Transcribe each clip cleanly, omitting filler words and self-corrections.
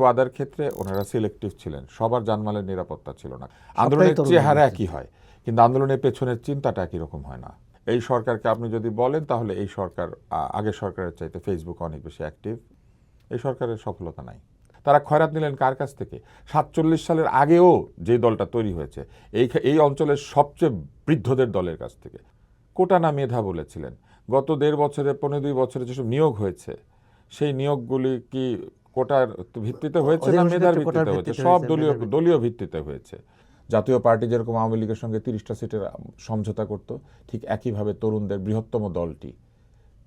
ওয়াদার ক্ষেত্রে ওনারা সিলেক্টিভ ছিলেন, সবার জানমালের নিরাপত্তা ছিল না। আন্দোলনের চেহারা একই হয়, কিন্তু আন্দোলনের পেছনের চিন্তাটা একই রকম হয় না। এই সরকারকে আপনি যদি বলেন তাহলে এই সরকার আগের সরকারের চাইতে ফেসবুক অনেক বেশি অ্যাক্টিভ। এই সরকারের সফলতা নাই। তারা খয়রাত নিলেন কার কাছ থেকে? 47 সালের আগেও যে দলটা তৈরি হয়েছে এই অঞ্চলের সবচেয়ে বৃদ্ধদের দলের কাছ থেকে। কোটা না মেধা বলেছিলেন। গত 1.5 বছরে 15-2 বছরে যেসব নিয়োগ হয়েছে সেই নিয়োগগুলি কি কোটার ভিত্তিতে হয়েছে না মেধার ভিত্তিতে হয়েছে? সব দলীয় ভিত্তিতে হয়েছে। জাতীয় পার্টি যেরকম আওয়ামী লীগের সঙ্গে 30টা সিটের সমঝোতা করত, ঠিক একইভাবে তরুণদের বৃহত্তম দলটি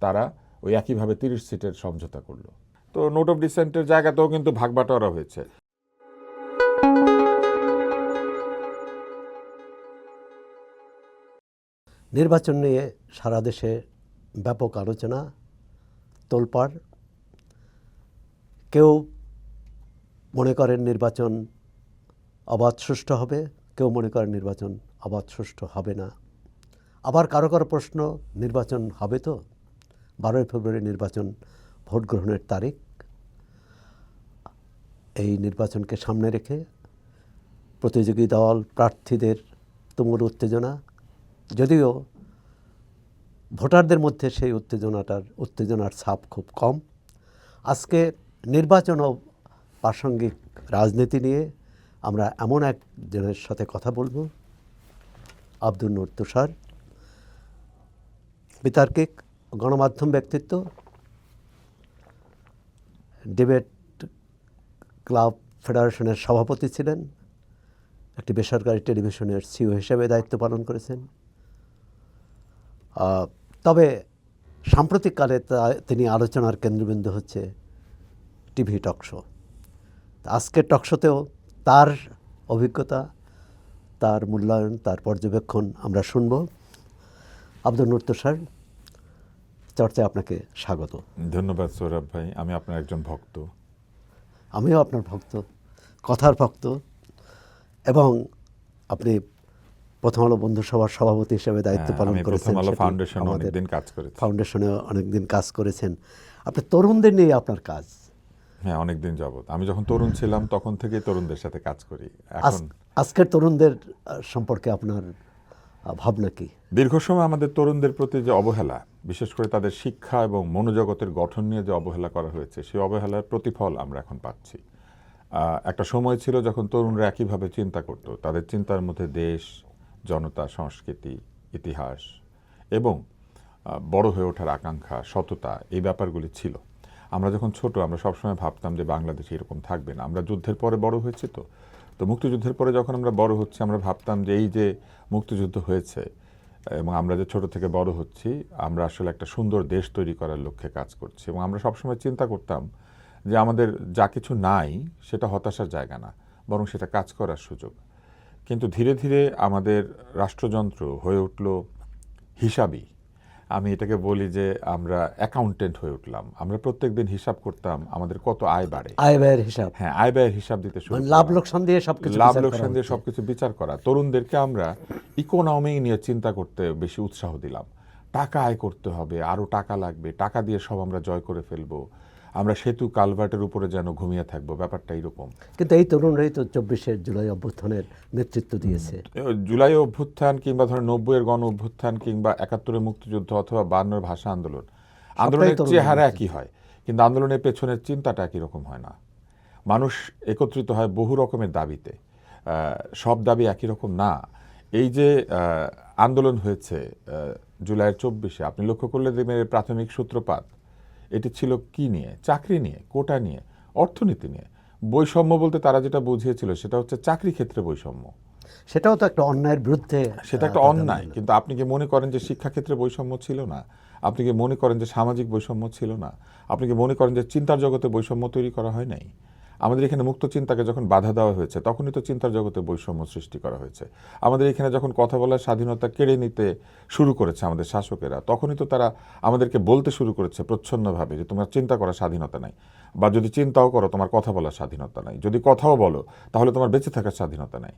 তারা ওই একইভাবে 30 সিটের সমঝোতা করলো। তো নোট অফ ডিসেন্টের জায়গাতেও কিন্তু ভাগবাটোয়ারা হয়েছে। নির্বাচন নিয়ে সারা দেশে ব্যাপক আলোচনা, তোলপাড়। কেউ মনে করেন নির্বাচন অবাধ সুষ্ঠু হবে, কেউ মনে করেন নির্বাচন অবাধ সুষ্ঠু হবে না। আবার কারো কারো প্রশ্ন, নির্বাচন হবে তো? 12ই ফেব্রুয়ারি নির্বাচন, ভোট গ্রহণের তারিখ। এই নির্বাচনকে সামনে রেখে প্রতিযোগী দল প্রার্থীদের তুমুল উত্তেজনা, যদিও ভোটারদের মধ্যে সেই উত্তেজনার ছাপ খুব কম। আজকে নির্বাচন ও প্রাসঙ্গিক রাজনীতি নিয়ে আমরা এমন একজনের সাথে কথা বলবো, আব্দুল নূর তুষার, বিতার্কিক গণমাধ্যম ব্যক্তিত্ব, ডিবেট ক্লাব ফেডারেশনের সভাপতি ছিলেন, একটি বেসরকারি টেলিভিশনের সিইও হিসেবে দায়িত্ব পালন করেছেন। তবে সাম্প্রতিককালে তিনি আলোচনার কেন্দ্রবিন্দু হচ্ছে টিভি টকশো। আজকের টকশোতেও তার অভিজ্ঞতা, তার মূল্যায়ন, তার পর্যবেক্ষণ আমরা শুনব। আব্দুল নূর তুষার, চর্চায় আপনাকে স্বাগত। ধন্যবাদ সৌরভ ভাই, আমি আপনার একজন ভক্ত। আমিও আপনার ভক্ত, কথার ভক্ত। এবং আপনি প্রথম আলো বন্ধু সভার সভাপতি হিসেবে দায়িত্ব পালন করেছেন। ফাউন্ডেশনে অনেকদিন কাজ করেছেন। আপনি তরুণদের নিয়ে আপনার কাজ। হ্যাঁ, অনেকদিন যাবত। আমি যখন তরুণ ছিলাম তখন থেকে তরুণদের সাথে কাজ করি। এখন আজকের তরুণদের সম্পর্কে আপনার ভাবনা কি? দীর্ঘ সময় আমাদের তরুণদের প্রতি যে অবহেলা, বিশেষ করে তাদের শিক্ষা এবং মনোজগতের গঠন নিয়ে যে অবহেলা করা হয়েছে, সেই অবহেলার প্রতিফল আমরা এখন পাচ্ছি। একটা সময় ছিল যখন তরুণরা একইভাবে চিন্তা করত, তাদের চিন্তার মধ্যে দেশ, জনতা, সংস্কৃতি, ইতিহাস এবং বড় হয়ে ওঠার আকাঙ্ক্ষা, সততা, এই ব্যাপারগুলি ছিল। আমরা যখন ছোট, আমরা সবসময় ভাবতাম যে বাংলাদেশ এরকম থাকবে না। আমরা যুদ্ধের পরে বড় হয়েছি, তো মুক্তিযুদ্ধের পরে যখন আমরা বড় হচ্ছি, আমরা ভাবতাম যে এই যে মুক্তিযুদ্ধ হয়েছে এবং আমরা যে ছোট থেকে বড় হচ্ছি, আমরা আসলে একটা সুন্দর দেশ তৈরি করার লক্ষ্যে কাজ করছি। এবং আমরা সবসময় চিন্তা করতাম যে আমাদের যা কিছু নাই সেটা হতাশার জায়গা না, বরং সেটা কাজ করার সুযোগ। কিন্তু ধীরে ধীরে আমাদের রাষ্ট্রযন্ত্র হয়ে উঠল হিসাবী। আমি এটাকে বলি যে আমরা অ্যাকাউন্টেন্ট হয়ে উঠলাম। আমরা প্রত্যেক দিন হিসাব করতাম আমাদের কত আয় বাড়ে, আয় ব্যয়ের হিসাব। হ্যাঁ, আয় ব্যয়ের হিসাব দিতে শুরু, লাভ লোকসান দিয়ে সবকিছু বিচার করা। তরুণদেরকে আমরা ইকোনমি নিয়ে চিন্তা করতে বেশি উৎসাহ দিলাম। টাকা আয় করতে হবে, আরো টাকা লাগবে, টাকা দিয়ে সব আমরা জয় করে ফেলবো, আমরা সেতু কালভার্টের উপরে যেন ঘুমিয়ে থাকবো, ব্যাপারটা এরকম। কিন্তু এই তরুণরাই তো 24 জুলাই অভ্যুত্থানের নেতৃত্ব দিয়েছে। জুলাই অভ্যুত্থান কিংবা ধরেন 90-এর গণ অভ্যুত্থান কিংবা 71-এর মুক্তিযুদ্ধ অথবা 52-এর ভাষা আন্দোলনের চেহারা একই হয়, কিন্তু আন্দোলনের পেছনের চিন্তাটা একই রকম হয় না। মানুষ একত্রিত হয় বহু রকমের দাবিতে, সব দাবি একই রকম না। এই যে আন্দোলন হয়েছে জুলাইয়ের 24-এ, আপনি লক্ষ্য করলে দেখবেন প্রাথমিক সূত্রপাত এটি ছিল কি নিয়ে? চাকরি নিয়ে, কোটা নিয়ে, অর্থনীতি নিয়ে। বৈষম্য বলতে তারা যেটা বুঝিয়েছিল সেটা হচ্ছে চাকরি ক্ষেত্রে বৈষম্য। সেটাও তো একটা অন্যায়ের বিরুদ্ধে, সেটা একটা অন্যায়। কিন্তু আপনি কি মনে করেন যে শিক্ষাক্ষেত্রে বৈষম্য ছিল না? আপনি কি মনে করেন যে সামাজিক বৈষম্য ছিল না? আপনি কি মনে করেন যে চিন্তার জগতে বৈষম্য তৈরি করা হয় নাই? আমাদের এখানে মুক্ত চিন্তাকে যখন বাধা দেওয়া হয়েছে তখনই তো চিন্তার জগতে বৈষম্য সৃষ্টি করা হয়েছে। আমাদের এখানে যখন কথা বলার স্বাধীনতা কেড়ে নিতে শুরু করেছে আমাদের শাসকেরা, তখনই তো তারা আমাদেরকে বলতে শুরু করেছে প্রচ্ছন্নভাবে যে তোমার চিন্তা করার স্বাধীনতা নাই, বা যদি চিন্তাও করো তোমার কথা বলার স্বাধীনতা নাই, যদি কথাও বলো তাহলে তোমার বেঁচে থাকার স্বাধীনতা নাই।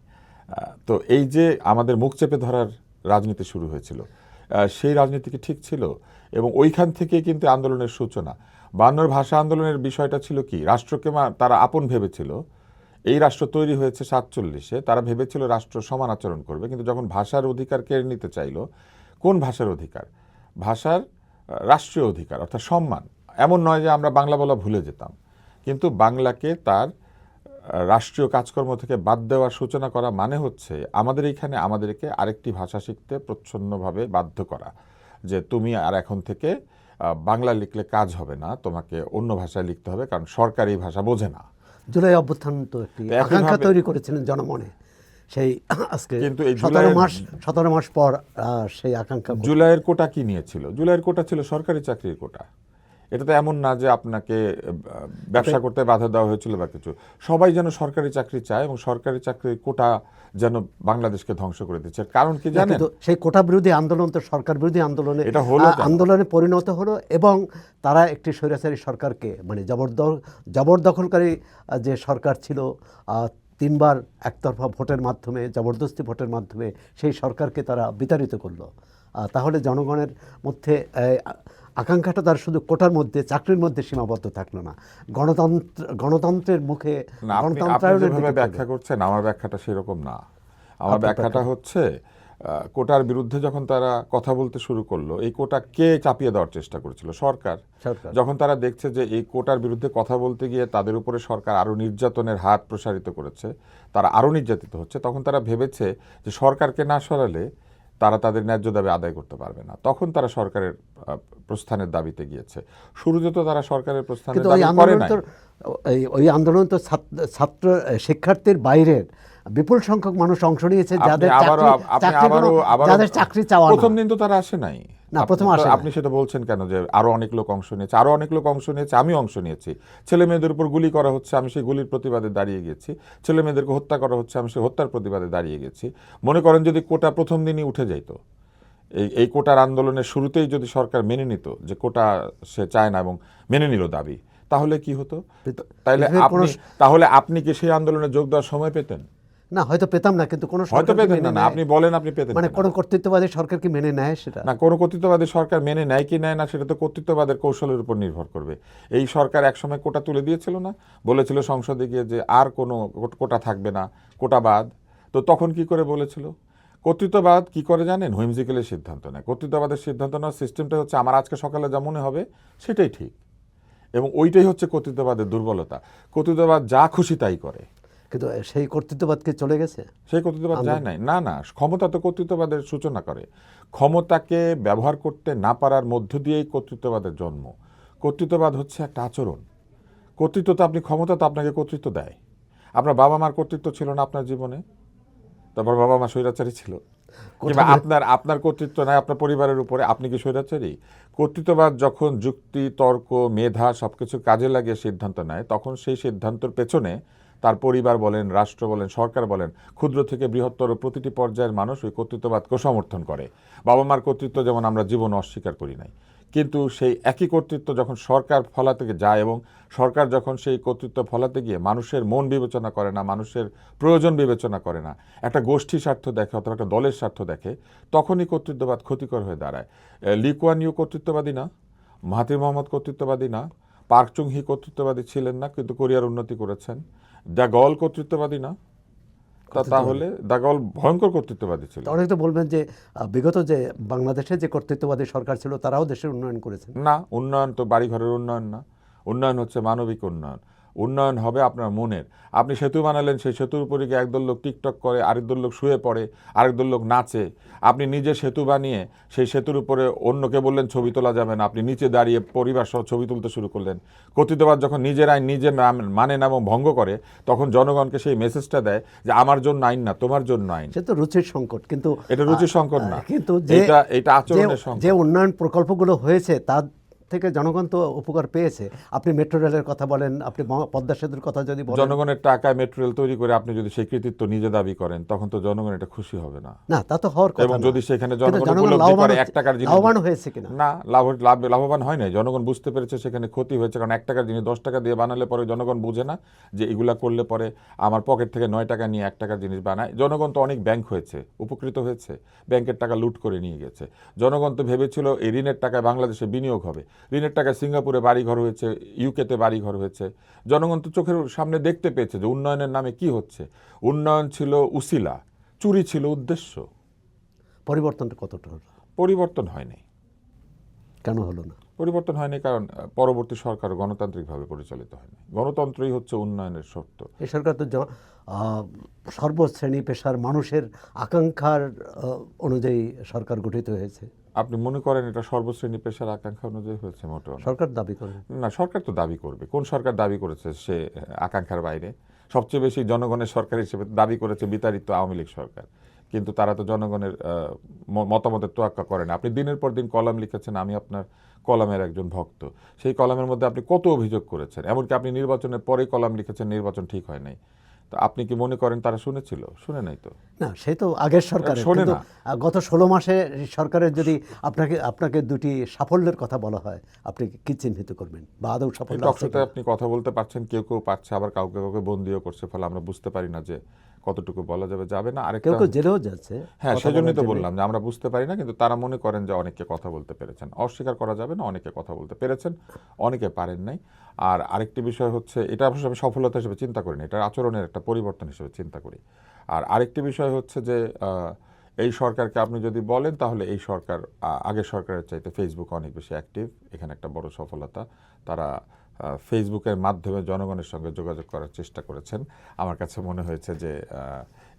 তো এই যে আমাদের মুখ চেপে ধরার রাজনীতি শুরু হয়েছিল, সেই রাজনীতি কি ঠিক ছিল? এবং ওইখান থেকে কিন্তু আন্দোলনের সূচনা। বায়ান্নর ভাষা আন্দোলনের বিষয়টা ছিল কি, রাষ্ট্রকে তারা আপন ভেবেছিল। এই রাষ্ট্র তৈরি হয়েছে 47-এ, তারা ভেবেছিল রাষ্ট্র সমান আচরণ করবে, কিন্তু যখন ভাষার অধিকার কেড়ে নিতে চাইলো, কোন ভাষার অধিকার? ভাষার রাষ্ট্রীয় অধিকার, অর্থাৎ সম্মান। এমন নয় যে আমরা বাংলা বলা ভুলে যেতাম, কিন্তু বাংলাকে তার রাষ্ট্রীয় কাজকর্ম থেকে বাদ দেওয়ার সূচনা করা মানে হচ্ছে আমাদের এইখানে আমাদেরকে আরেকটি ভাষা শিখতে প্রচ্ছন্নভাবে বাধ্য করা, যে তুমি আর এখন থেকে বাংলা লিখলে কাজ হবে না, তোমাকে অন্য ভাষায় লিখতে হবে, কারণ সরকার এই ভাষা বোঝে না। জুলাই অভ্যুত্থান তো একটি আকাঙ্ক্ষা তৈরি করেছিলেন জনমনে, সেই আজকে কিন্তু এই 17 মাস পর সেই আকাঙ্ক্ষা। জুলাইয়ের কোটা কি নিয়েছিল? জুলাইয়ের কোটা ছিল সরকারি চাকরির কোটা। এটা তো এমন না যে আপনাকে ব্যবসা করতে বাধা দেওয়া হয়েছিল বা কিছু। সবাই যেন সরকারি চাকরি চায় এবং সরকারি চাকরির কোটা যেন বাংলাদেশকে ধ্বংস করে দিচ্ছে। কারণ কি জানেন? সেই কোটা বিরোধী আন্দোলন তো সরকার বিরোধী আন্দোলনে এটা হলো আন্দোলনে পরিণত হলো, এবং তারা একটি স্বৈরাচারী সরকারকে, মানে জবরদখলকারী যে সরকার ছিল, 3 বার একতরফা ভোটের মাধ্যমে, জবরদস্তি ভোটের মাধ্যমে সেই সরকারকে তারা বিতাড়িত করলো। তাহলে জনগণের মধ্যে আকাঙ্ক্ষাটা তার শুধু কোটার মধ্যে, চাকরির মধ্যে সীমাবদ্ধ থাকলো না, গণতন্ত্রের মুখে গণতন্ত্রায়নের ব্যাখ্যা করছেন। আমার ব্যাখ্যাটা সেরকম না। আমার ব্যাখ্যাটা হচ্ছে কোটার বিরুদ্ধে যখন তারা কথা বলতে শুরু করলো, এই কোটা কে চাপিয়ে দেওয়ার চেষ্টা করেছিল? সরকার। যখন তারা দেখছে যে এই কোটার বিরুদ্ধে কথা বলতে গিয়ে তাদের উপরে সরকার আরো নির্যাতনের হাত প্রসারিত করেছে, তারা আরো নির্যাতিত হচ্ছে, তখন তারা ভেবেছে যে সরকারকে না সরালে তারা তাদের ন্যায্য দাবি আদায় করতে পারবে না। তখন তারা সরকারের প্রস্থানের দাবিতে গিয়েছে। শুরুতে তো তারা সরকারের প্রস্থানের দাবি করে নাই। ওই আন্দোলন তো ছাত্র শিক্ষার্থীর বাইরের বিপুল সংখ্যক মানুষ অংশ নিয়েছে, যাদের চাকরি চাওয়া। প্রথম দিন তো তারা আসে নাই। না, প্রথম আসে। আপনি সেটা বলছেন কেন যে আরো অনেক লোক অংশ নিয়েছে? আরো অনেক লোক অংশ নিয়েছে, আমি অংশ নিয়েছি। ছেলে মেয়েদের উপর গুলি করা হচ্ছে, আমি সেই গুলির প্রতিবাদে দাঁড়িয়ে গেছি। ছেলে মেয়েদেরকে হত্যা করা হচ্ছে, আমি সেই হত্যার প্রতিবাদে দাঁড়িয়ে গেছি। মনে করেন যদি কোটা প্রথম দিনই উঠে যেত, এই কোটার আন্দোলনের শুরুতেই যদি সরকার মেনে নিত যে কোটা সে চায় না এবং মেনে নিল দাবি, তাহলে কি হতো? তাহলে আপনি কি সেই আন্দোলনে যোগ দেওয়ার সময় পেতেন? না, হয়তো পেতাম না, কিন্তু কোনো হয়তো পেতেন না। আপনি বলেন আপনি পেতেন, মানে কোনো কর্তৃত্ববাদী সরকার কি মেনে নেয় সেটা? না, কোনো কর্তৃত্ববাদী সরকার মেনে নেয় কি নেয় না সেটা তো কর্তৃত্ববাদের কৌশলের উপর নির্ভর করবে। এই সরকার একসময় কোটা তুলে দিয়েছিল না, বলেছিল সংসদে গিয়ে যে আর কোনো কোটা থাকবে না, কোটা বাদ। তো তখন কি করে বলেছিল? কর্তৃত্ববাদ কি করে জানেন? হুইমজিক্যালের সিদ্ধান্ত নেয়। কর্তৃত্ববাদের সিদ্ধান্ত নেওয়ার সিস্টেমটা হচ্ছে আমার আজকে সকালে যা মনে হবে সেটাই ঠিক, এবং ওইটাই হচ্ছে কর্তৃত্ববাদের দুর্বলতা। কর্তৃত্ববাদ যা খুশি তাই করে। কিন্তু সেই কর্তৃত্ববাদকে চলে গেছে, সেই কর্তৃত্ববাদ যায় নাই। না না, ক্ষমতা তো কর্তৃত্ববাদের সূচনা করে। ক্ষমতাকে ব্যবহার করতে না পারার মধ্য দিয়েই কর্তৃত্ববাদের জন্ম। কর্তৃত্ববাদ হচ্ছে একটা আচরণ। কর্তৃত্ব তো আপনি, ক্ষমতা তো আপনাকে কর্তৃত্ব দেয়। আপনার বাবা মার কর্তৃত্ব ছিল না আপনার জীবনে, তারপর বাবা মা স্বৈরাচারী ছিল, কিংবা আপনার কর্তৃত্ব নাই আপনার পরিবারের উপরে, আপনি কি স্বৈরাচারী? কর্তৃত্ববাদ যখন যুক্তি, তর্ক, মেধা সবকিছু কাজে লাগিয়ে সিদ্ধান্ত নেয়, তখন সেই সিদ্ধান্তের পেছনে তার পরিবার বলেন, রাষ্ট্র বলেন, সরকার বলেন, ক্ষুদ্র থেকে বৃহত্তর প্রতিটি পর্যায়ের মানুষ ওই কর্তৃত্ববাদকে সমর্থন করে। বাবা মার কর্তৃত্ব যেমন আমরা জীবনে অস্বীকার করি নাই, কিন্তু সেই একই কর্তৃত্ব যখন সরকার ফলাতে যায় এবং সরকার যখন সেই কর্তৃত্ব ফলাতে গিয়ে মানুষের মন বিবেচনা করে না, মানুষের প্রয়োজন বিবেচনা করে না, একটা গোষ্ঠী স্বার্থ দেখে অথবা একটা দলের স্বার্থ দেখে, তখনই কর্তৃত্ববাদ ক্ষতিকর হয়ে দাঁড়ায়। লি কুয়ান ইউ কর্তৃত্ববাদী না, মাহাথির মোহাম্মদ কর্তৃত্ববাদী না, পার্ক চুং হি কর্তৃত্ববাদী ছিলেন না, কিন্তু কোরিয়ার উন্নতি করেছেন। দ্য গল কর্তৃত্ববাদী না, তাহলে দ্য গল ভয়ঙ্কর কর্তৃত্ববাদী ছিল। অনেক তো বলবেন যে বিগত যে বাংলাদেশে যে কর্তৃত্ববাদী সরকার ছিল তারাও দেশের উন্নয়ন করেছে। না, উন্নয়ন তো বাড়িঘরের উন্নয়ন না, উন্নয়ন হচ্ছে মানবিক উন্নয়ন। উন্নয়ন হবে আপনার মনের। আপনি সেতু বানালেন, সেই সেতুর উপরে গিয়ে একদল লোক টিকটক করে, আরেকদল লোক শুয়ে পড়ে, আরেকদল লোক নাচে। আপনি নিজে সেতু বানিয়ে সেই সেতুর উপরে অন্যকে বললেন ছবি তোলা যাবে না, আপনি নিচে দাঁড়িয়ে পরিবার সহ ছবি তুলতে শুরু করলেন। কর্তৃত্ববাদ যখন নিজের আইন নিজে মানে না এবং ভঙ্গ করে, তখন জনগণকে সেই মেসেজটা দেয় যে আমার জন্য আইন না, তোমার জন্য আইন। সে তো রুচির সংকট, কিন্তু এটা রুচির সংকট না, কিন্তু এটা আচরণের সংকট। যে উন্নয়ন প্রকল্পগুলো হয়েছে তার থেকে জনগণ তো উপকার পেয়েছে। আপনি মেট্রো রেলের কথা বলেন, আপনি পদ্মা সেতুর কথা যদি বলেন, জনগণের টাকায় মেট্রো রেল তৈরি করে আপনি যদি সেই কৃতিত্ব নিজে দাবি করেন, তখন তো জনগণ এটা খুশি হবে না। না, তা তো হওয়ার কথা। এবং যদি সেখানে জনগণ উপলব্ধি করে 1 টাকার জিনিস লাভবান হয়েছে কিনা, না, লাভবান হয় নাই। জনগণ বুঝতে পেরেছে সেখানে ক্ষতি হয়েছে, কারণ 1 টাকার জিনিস 10 টাকা দিয়ে বানালে পরে জনগণ বুঝে না যে এগুলা করলে পরে আমার পকেট থেকে 9 টাকা নিয়ে 1 টাকার জিনিস বানায়। জনগণ তো অনেক ব্যাংক হয়েছে, উপকৃত হয়েছে, ব্যাংকের টাকা লুট করে নিয়ে গেছে। জনগণ তো ভেবেছিল এই ঋণের টাকায় বাংলাদেশে বিনিয়োগ হবে। ঋণের টাকায় সিঙ্গাপুরে বাড়িঘর হয়েছে, ইউকেতে বাড়িঘর হয়েছে। জনগণ তো চোখের সামনে দেখতে পেয়েছে যে উন্নয়নের নামে কি হচ্ছে। উন্নয়ন ছিল উসিলা, চুরি ছিল উদ্দেশ্য। পরিবর্তনটা কতটা হলো? পরিবর্তন হয়নি। কেন হলো না? পরিবর্তন হয়নি কারণ পরবর্তী সরকার গণতান্ত্রিকভাবে পরিচালিত হয়নি। গণতন্ত্রই হচ্ছে উন্নয়নের শর্ত। এই সরকার তো সর্বশ্রেণী পেশার মানুষের আকাঙ্ক্ষার অনুযায়ী সরকার গঠিত হয়েছে। আপনি মনে করেন এটা সর্বশ্রেণী পেশার আকাঙ্ক্ষা অনুযায়ী হয়েছে? মোটেও না। সরকার দাবি করে। না, সরকার তো দাবি করবে। কোন সরকার দাবি করেছে সে আকাঙ্ক্ষার বাইরে? সবচেয়ে বেশি জনগণের সরকার হিসেবে দাবি করেছে বিতাড়িত আওয়ামী লীগ সরকার। কিন্তু তারা তো জনগণের মতামতের তোয়াক্কা করে না। আপনি দিনের পর দিন কলাম লিখেছেন, আমি আপনার কলামের একজন ভক্ত। সেই কলামের মধ্যে আপনি কত অভিযোগ করেছেন, এমনকি আপনি নির্বাচনের পরেই কলাম লিখেছেন নির্বাচন ঠিক হয় নাই। তো আপনি কি মনে করেন তারা শুনেছিল? শুনে নাই তো। না, সে তো আগের সরকারের। শোনে কিন্তু না। গত 16 মাসে সরকারের যদি আপনাকে দুটি সাফল্যের কথা বলা হয়, আপনি কি চিহ্নিত করবেন বা আদৌ সাফল্য আছে টকশোতে কিনা? আপনি কথা বলতে পারছেন, কেউ কেউ পাচ্ছে, আবার কাউকে কাউকে বন্দিও করছে, ফলে আমরা বুঝতে পারি না যে কতটুকু বলা যাবে যাবে না। কেউ আরেকটা, কেউ জেলেও যাচ্ছে। হ্যাঁ, কথা সেজন্যই বলার তো জন্যে। বললাম যে আমরা বুঝতে পারি না, কিন্তু তারা মনে করেন যে অনেকে কথা বলতে পেরেছেন। অস্বীকার করা যাবে না, অনেকে কথা বলতে পেরেছেন, অনেকে পারেন নাই। আর আরেকটি বিষয় হচ্ছে, এটা অবশ্য আমি সফলতা হিসেবে চিন্তা করি না, এটা আচরণের একটা পরিবর্তন হিসেবে চিন্তা করি। আর আরেকটি বিষয় হচ্ছে যে এই সরকারকে আপনি যদি বলেন তাহলে এই সরকার আগের সরকারের চাইতে ফেসবুকে অনেক বেশি অ্যাক্টিভ। এখানে একটা বড় সফলতা। তারা ফেসবুকের মাধ্যমে জনগণের সঙ্গে যোগাযোগ করার চেষ্টা করেছেন। আমার কাছে মনে হয়েছে যে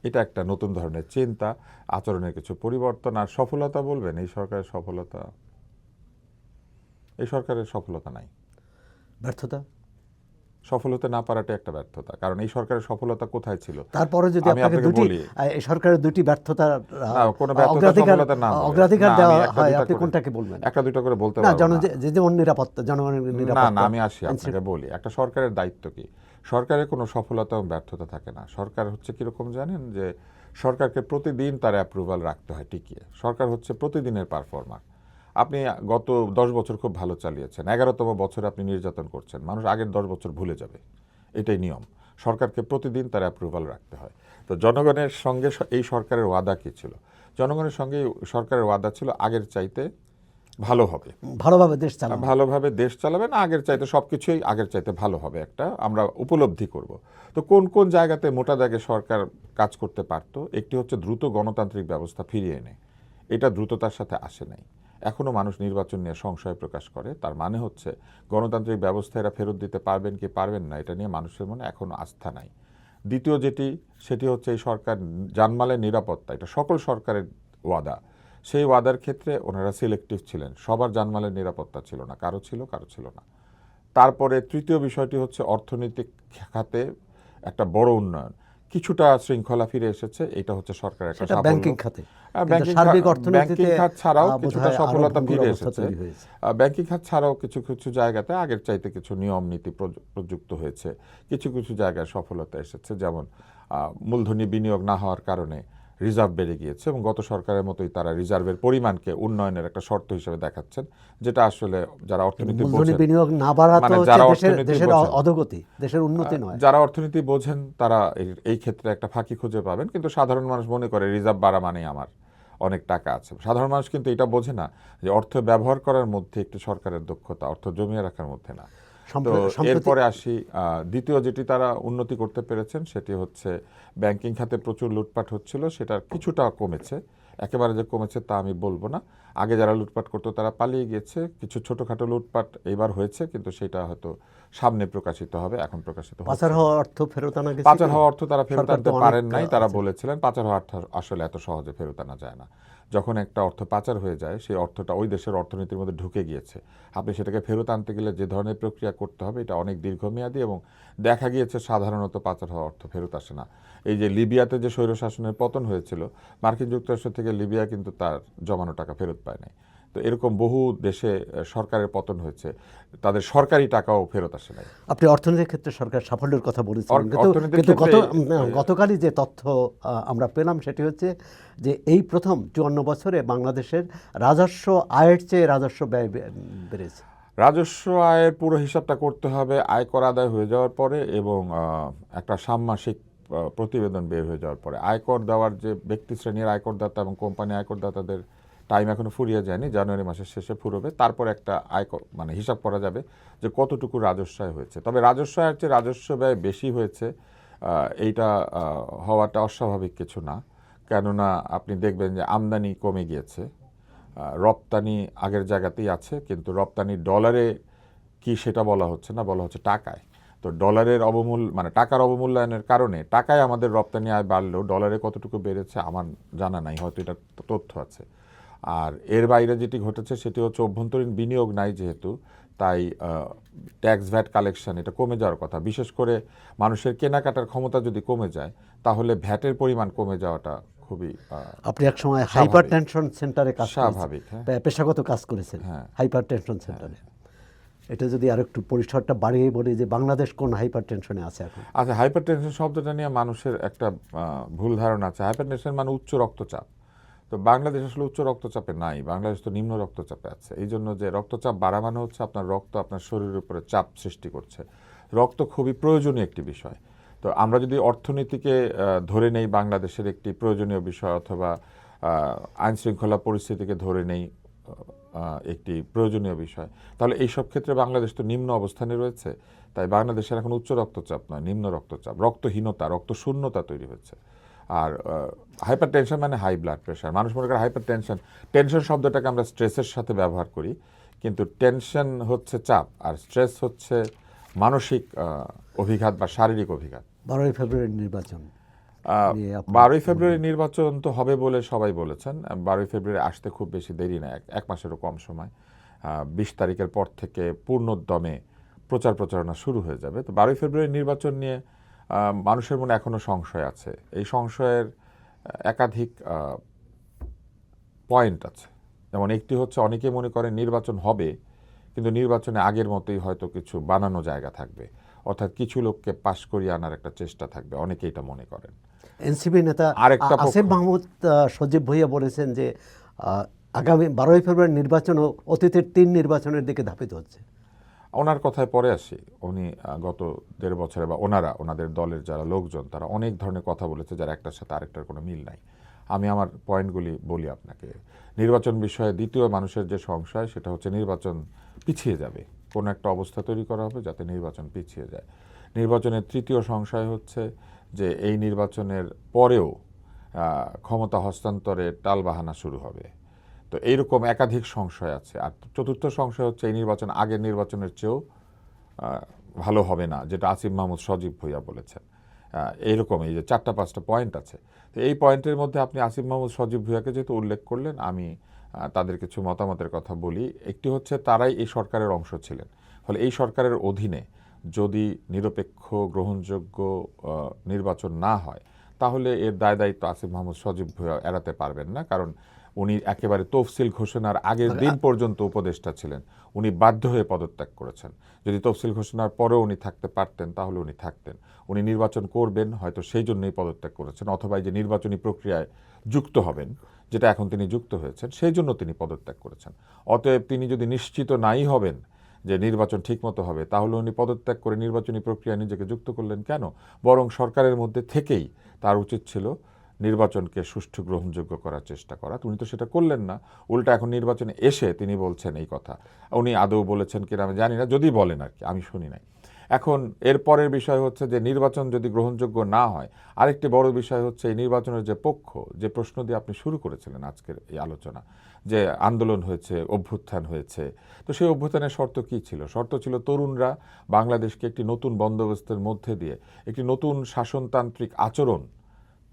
এটা একটা নতুন ধরনের চিন্তা, আচরণের কিছু পরিবর্তন। আর সফলতা বলবেন, এই সরকারের সফলতা, এই সরকারের সফলতা নাই। ব্যর্থতা। সফল হতে না পারাটা একটা ব্যর্থতা, কারণ এই সরকারের সফলতা কোথায় ছিল? তারপরে যদি আমি আপনাকে আপনাকে বলি, এই সরকারের দুটি ব্যর্থতা কোনো ব্যর্থতা সফলতার নাম বলে। অগ্রাধিকার না, দেওয়া আমি একটা হয়, দুইটা আপনি করে- কোনটাকে বলবেন? একটা দুইটা করে বলতে না, পারবো না। যেমন নিরাপত্তা, জনগণের না নিরাপত্তা। না, আমি আসি আপনাকে বলি, একটা সরকারের দায়িত্ব কি? সরকারের কোনো সফলতা এবং ব্যর্থতা থাকে না। সরকার হচ্ছে কিরকম জানেন, যে সরকারকে প্রতিদিন তার অ্যাপ্রুভাল রাখতে হয় টিকিয়ে। সরকার হচ্ছে প্রতিদিনের পারফর্মার। আপনি গত 10 বছর খুব ভালো চালিয়েছেন, 11তম বছরে আপনি নির্যাতন করছেন, মানুষ আগের 10 বছর ভুলে যাবে, এটাই নিয়ম। সরকারকে প্রতিদিন তার অ্যাপ্রুভাল রাখতে হয়। তো জনগণের সঙ্গে এই সরকারের ওয়াদা কী ছিল? জনগণের সঙ্গে সরকারের ওয়াদা ছিল আগের চাইতে ভালো হবে, ভালোভাবে দেশ চালানো। ভালোভাবে দেশ চালাবেন, আগের চাইতে সবকিছুই আগের চাইতে ভালো হবে, একটা আমরা উপলব্ধি করব। তো কোন কোন জায়গাতে মোটা দাগে সরকার কাজ করতে পারতো? একটি হচ্ছে দ্রুত গণতান্ত্রিক ব্যবস্থা ফিরিয়ে এনে, এটা দ্রুততার সাথে আসে নাই। এখনও মানুষ নির্বাচন নিয়ে সংশয় প্রকাশ করে। তার মানে হচ্ছে গণতান্ত্রিক ব্যবস্থা এরা ফেরত দিতে পারবেন কি পারবেন না, এটা নিয়ে মানুষের মনে এখনও আস্থা নাই। দ্বিতীয় সেটি হচ্ছে এই সরকার জানমালের নিরাপত্তা, এটা সকল সরকারের ওয়াদা। সেই ওয়াদার ক্ষেত্রে ওনারা সিলেক্টিভ ছিলেন, সবার জানমালের নিরাপত্তা ছিল না, কারো ছিল কারো ছিল না। তারপরে তৃতীয় বিষয়টি হচ্ছে অর্থনৈতিক খাতে একটা বড় উন্নয়ন, কিছুটা শৃঙ্খলা ফিরে এসেছে, এটা হচ্ছে সরকারের একটা সাফল্য। ব্যাংকিং খাতে, ব্যাংকিং খাত ছাড়াও কিছুটা সফলতা ফিরে এসেছে। ব্যাংকিং খাত ছাড়াও কিছু কিছু জায়গাতে আগের চাইতে কিছু নিয়ম নীতি প্রযুক্ত হয়েছে, কিছু কিছু জায়গায় সফলতা এসেছে। যেমন মূলধনী বিনিয়োগ না হওয়ার কারণে রিজার্ভ বেড়ে গিয়েছে, এবং গত সরকারের মতোই তারা রিজার্ভের পরিমাণকে উন্নয়নের একটা শর্ত হিসেবে দেখাচ্ছেন, যেটা আসলে যারা অর্থনীতি বোঝেন, বিনিয়োগ না বাড়া তো যারা দেশের অধোগতি, দেশের উন্নতি নয়। যারা অর্থনীতি বোঝেন তারা এই ক্ষেত্রে একটা ফাঁকি খুঁজে পাবেন। কিন্তু সাধারণ মানুষ মনে করে রিজার্ভ বাড়া মানেই আমার অনেক টাকা আছে। সাধারণ মানুষ কিন্তু এটা বোঝে না যে অর্থ ব্যবহার করার মধ্যে একটি সরকারের দক্ষতা, অর্থ জমিয়ে রাখার মধ্যে না। তো এরপরে আসি, দ্বিতীয় যেটি তারা উন্নতি করতে পেরেছেন সেটি হচ্ছে ব্যাংকিং খাতে প্রচুর লুটপাট হচ্ছিল, সেটা কিছুটা কমেছে। একেবারে যে কমেছে তা আমি বলবো না। আগে যারা লুটপাট করতো তারা পালিয়ে গিয়েছে, কিছু ছোটখাটো লুটপাট এবার হয়েছে, কিন্তু সেটা হয়তো সামনে প্রকাশিত হবে, এখন প্রকাশিত হচ্ছে। পাচার হওয়া অর্থ ফেরত আনা গেছে। পাচার হওয়া অর্থ তারা ফেরত আনতে পারেন নাই, তারা বলেছিলেন পাচার হওয়া অর্থ আসলে এত সহজে ফেরত আনা যায় না। যখন একটা অর্থ পাচার হয়ে যায়, সেই অর্থটা ওই দেশের অর্থনীতির মধ্যে ঢুকে গিয়েছে, আপনি সেটাকে ফেরত আনতে গেলে যে ধরনের প্রক্রিয়া করতে হবে এটা অনেক দীর্ঘমেয়াদী, এবং দেখা গিয়েছে সাধারণত পাচার হওয়া অর্থ ফেরত আসে না। এই যে লিবিয়াতে যে স্বৈরশাসনের পতন হয়েছিল, মার্কিন যুক্তরাষ্ট্র থেকে লিবিয়া কিন্তু তার জমানো টাকা ফেরত পায় নাই। তো এরকম বহু দেশে সরকারের পতন হয়েছে, তাদের সরকারি টাকাও ফেরত আসে নাই। আপনি অর্থনীতির ক্ষেত্রে সরকার সাফল্যের কথা বলেছিলেন, কিন্তু গতকালই যে তথ্য আমরা পেলাম সেটি হচ্ছে যে এই প্রথম 54 বছরে বাংলাদেশের রাজস্ব আয়ের চেয়ে রাজস্ব ব্যয় বেড়েছে। রাজস্ব আয়ের পুরো হিসাবটা করতে হবে আয়কর আদায় হয়ে যাওয়ার পরে, এবং একটা ষান্মাসিক প্রতিবেদন বের হয়ে যাওয়ার পরে। আয়কর দেওয়ার যে ব্যক্তি শ্রেণীর আয়করদাতা এবং কোম্পানি আয়করদাতাদের টাইম এখনো ফুরিয়ে যায়নি, জানুয়ারি মাসের শেষে ফুরবে, তারপর একটা মানে হিসাব করা যাবে যে কতটুকু রাজস্ব আয় হয়েছে। তবে রাজস্ব আয়ের চেয়ে রাজস্ব ব্যয় বেশি হয়েছে এইটা হওয়াটা অস্বাভাবিক কিছু না, কেননা আপনি দেখবেন যে আমদানি কমে গিয়েছে, রপ্তানি আগের জায়গাতেই আছে, কিন্তু রপ্তানি ডলারে কি সেটা বলা হচ্ছে না, বলা হচ্ছে টাকায়। তো ডলারের মানে টাকার অবমূল্যায়নের কারণে টাকায় আমাদের রপ্তানি আয় বাড়লেও ডলারে কতটুকু বেড়েছে আমার জানা নাই, হয়তো এটা তথ্য আছে। আর এর বাইরে যেটি ঘটেছে সেটি হচ্ছে অভ্যন্তরীণ বিনিয়োগ নাই যেহেতু, তাই ট্যাক্স ভ্যাট কালেকশন এটা কমে যাওয়ার কথা। বিশেষ করে মানুষের কেনাকাটার ক্ষমতা যদি কমে যায় তাহলে ভ্যাটের পরিমাণ কমে যাওয়াটা খুবই আপনি এক সময় হাইপার টেনশন সেন্টারে কাজ স্বাভাবিক। পেশাগত কাজ করেছেন হাইপার টেনশন সেন্টারে। এটা যদি আর একটু পরিসরটা বাড়িয়ে বলি যে বাংলাদেশ কোন হাইপার টেনশনে আছে এখন? আচ্ছা, হাইপার টেনশন শব্দটা নিয়ে মানুষের একটা ভুল ধারণা আছে। হাইপার টেনশন মানে উচ্চ রক্তচাপ। তো বাংলাদেশ আসলে উচ্চ রক্তচাপে নাই, বাংলাদেশ তো নিম্ন রক্তচাপে আছে। এই জন্য যে রক্তচাপ বাড়া মানে হচ্ছে আপনার রক্ত আপনার শরীরের উপরে চাপ সৃষ্টি করছে। রক্ত খুবই প্রয়োজনীয় একটি বিষয়। তো আমরা যদি অর্থনীতিকে ধরে নেই বাংলাদেশের একটি প্রয়োজনীয় বিষয়, অথবা আইন শৃঙ্খলা পরিস্থিতিকে ধরে নেই একটি প্রয়োজনীয় বিষয়, তাহলে এইসব ক্ষেত্রে বাংলাদেশ তো নিম্ন অবস্থানে রয়েছে। তাই বাংলাদেশের এখন উচ্চ রক্তচাপ নয়, নিম্ন রক্তচাপ, রক্তহীনতা, রক্তশূন্যতা তৈরি হচ্ছে। আর হাইপার টেনশন মানে হাই ব্লাড প্রেশার। মানুষ মনে করে হাইপার টেনশন, টেনশন শব্দটাকে আমরা স্ট্রেসের সাথে ব্যবহার করি, কিন্তু টেনশন হচ্ছে চাপ আর স্ট্রেস হচ্ছে মানসিক অভিঘাত বা শারীরিক অভিঘাত। 12ই ফেব্রুয়ারির নির্বাচন, 12ই ফেব্রুয়ারি নির্বাচন তো হবে বলে সবাই বলেছেন। 12ই ফেব্রুয়ারি আসতে খুব বেশি দেরি না, এক মাসেরও কম সময়। 20 তারিখের পর থেকে পূর্ণোদ্যমে প্রচারণা শুরু হয়ে যাবে। তো 12ই ফেব্রুয়ারি নির্বাচন নিয়ে মানুষের মনে এখনো সংশয় আছে। এই সংশয়ের একাধিক পয়েন্ট আছে। যেমন একটি হচ্ছে, অনেকে মনে করেন নির্বাচন হবে কিন্তু নির্বাচনে আগের মতোই হয়তো কিছু বানানো জায়গা থাকবে, অর্থাৎ কিছু লোককে পাশ করিয়ে আনার একটা চেষ্টা থাকবে, অনেকে এটা মনে করেন। এনসিপি নেতা আরেকটা আসিফ মাহমুদ সজীব ভুঁইয়া বলেছেন যে আগামী 12ই ফেব্রুয়ারি নির্বাচন অতীতের 3 নির্বাচনের দিকে ধাবিত হচ্ছে। ওনার কথায় পরে আসি। উনি গত 1.5 বছরে বা ওনাদের দলের যারা লোকজন তারা অনেক ধরনের কথা বলেছে যার একটার সাথে আরেকটার কোনো মিল নাই। আমি আমার পয়েন্টগুলি বলি আপনাকে। নির্বাচন বিষয়ে দ্বিতীয় মানুষের যে সংশয় সেটা হচ্ছে নির্বাচন পিছিয়ে যাবে, কোনো একটা অবস্থা তৈরি করা হবে যাতে নির্বাচন পিছিয়ে যায়। নির্বাচনের তৃতীয় সংশয় হচ্ছে যে এই নির্বাচনের পরেও ক্ষমতা হস্তান্তরে টালবাহানা শুরু হবে। তো এইরকম একাধিক সংশয় আছে। আর চতুর্থ সংশয় হচ্ছে এই নির্বাচন আগের নির্বাচনের চেয়েও ভালো হবে না, যেটা আসিফ মাহমুদ সজীব ভুঁইয়া বলেছেন। এইরকম এই যে 4-5টা পয়েন্ট আছে। তো এই পয়েন্টের মধ্যে আপনি আসিফ মাহমুদ সজীব ভুঁইয়াকে যেহেতু উল্লেখ করলেন, আমি তাদের কিছু মতামতের কথা বলি। একটি হচ্ছে তারাই এই সরকারের অংশ ছিলেন, ফলে এই সরকারের অধীনে যদি নিরপেক্ষ গ্রহণযোগ্য নির্বাচন না হয় তাহলে এর দায়িত্ব আসিফ মাহমুদ সজীব ভুঁইয়া এড়াতে পারবেন না, কারণ উনি একেবারে তফসিল ঘোষণার আগের দিন পর্যন্ত উপদেষ্টা ছিলেন। উনি বাধ্য হয়ে পদত্যাগ করেছেন। যদি তফসিল ঘোষণার পরেও উনি থাকতে পারতেন তাহলে উনি থাকতেন। উনি নির্বাচন করবেন হয়তো সেই জন্যই পদত্যাগ করেছেন, অথবা এই যে নির্বাচনী প্রক্রিয়ায় যুক্ত হবেন যেটা এখন তিনি যুক্ত হয়েছেন সেই জন্য তিনি পদত্যাগ করেছেন। অতএব তিনি যদি নিশ্চিত নাই হবেন যে নির্বাচন ঠিকমতো হবে তাহলে উনি পদত্যাগ করে নির্বাচনী প্রক্রিয়ায় নিজেকে যুক্ত করলেন কেন? বরং সরকারের মধ্যে থেকেই তার উচিত ছিল নির্বাচনকে সুষ্ঠু গ্রহণযোগ্য করার চেষ্টা করা। উনি তো সেটা করলেন না, উল্টা এখন নির্বাচনে এসে তিনি বলছেন এই কথা। উনি আদৌ বলেছেন কিনা আমি জানি না, যদি বলেন আর কি, আমি শুনি নাই। এখন এর পরের বিষয় হচ্ছে যে নির্বাচন যদি গ্রহণযোগ্য না হয়, আরেকটি বড় বিষয় হচ্ছে এই নির্বাচনের যে পক্ষ, যে প্রশ্ন দিয়ে আপনি শুরু করেছিলেন আজকের এই আলোচনা, যে আন্দোলন হয়েছে, অভ্যুত্থান হয়েছে, তো সেই অভ্যুত্থানের শর্ত কী ছিল? শর্ত ছিল তরুণরা বাংলাদেশকে একটি নতুন বন্দোবস্তের মধ্যে দিয়ে একটি নতুন শাসনতান্ত্রিক আচরণ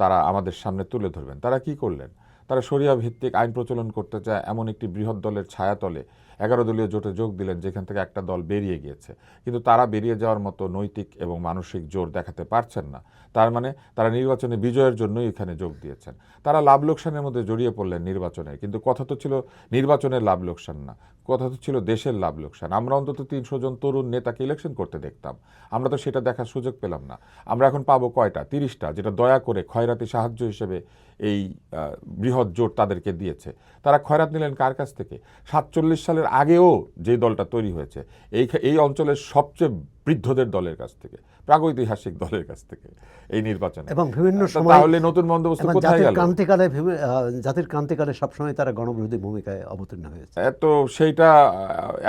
তারা আমাদের সামনে তুলে ধরবেন। তারা কি করলেন? তারা শরিয়া ভিত্তিক আইন প্রচলন করতে চায় এমন একটি বৃহৎ দলের ছায়াতলে 11 দলীয় জোটে যোগ দিলেন, যেখান থেকে একটা দল বেরিয়ে গিয়েছে। কিন্তু তারা বেরিয়ে যাওয়ার মতো নৈতিক এবং মানসিক জোর দেখাতে পারছেন না। তার মানে তারা নির্বাচনে বিজয়ের জন্যই এখানে যোগ দিয়েছেন। তারা লাভ লোকসানের মধ্যে জড়িয়ে পড়লেন নির্বাচনে, কিন্তু কথা তো ছিল নির্বাচনের লাভ লোকসান না, কথা তো ছিল দেশের লাভ লোকসান। আমরা অন্তত 300 জন তরুণ নেতাকে ইলেকশন করতে দেখতাম, আমরা তো সেটা দেখার সুযোগ পেলাম না। আমরা এখন পাবো কয়টা? 30টা, যেটা দয়া করে খয়রাতি সাহায্য হিসেবে এই বৃহৎ জোট তাদেরকে দিয়েছে। তারা খয়রাত নিলেন কার কাছ থেকে? 47 সালের আগেও যে দলটা তৈরি হয়েছে এই অঞ্চলের সবচেয়ে বৃদ্ধদের দলের কাছ থেকে, প্রাগৈতিহাসিক দলের কাছ থেকে এই নির্বাচনে, এবং বিভিন্ন সময় তাহলে নতুন বন্দোবস্ত কোথায় গেল? জাতির ক্রান্তিকালে সবসময় তারা গণবিরোধী ভূমিকায় অবতীর্ণ হয়েছে। তো সেইটা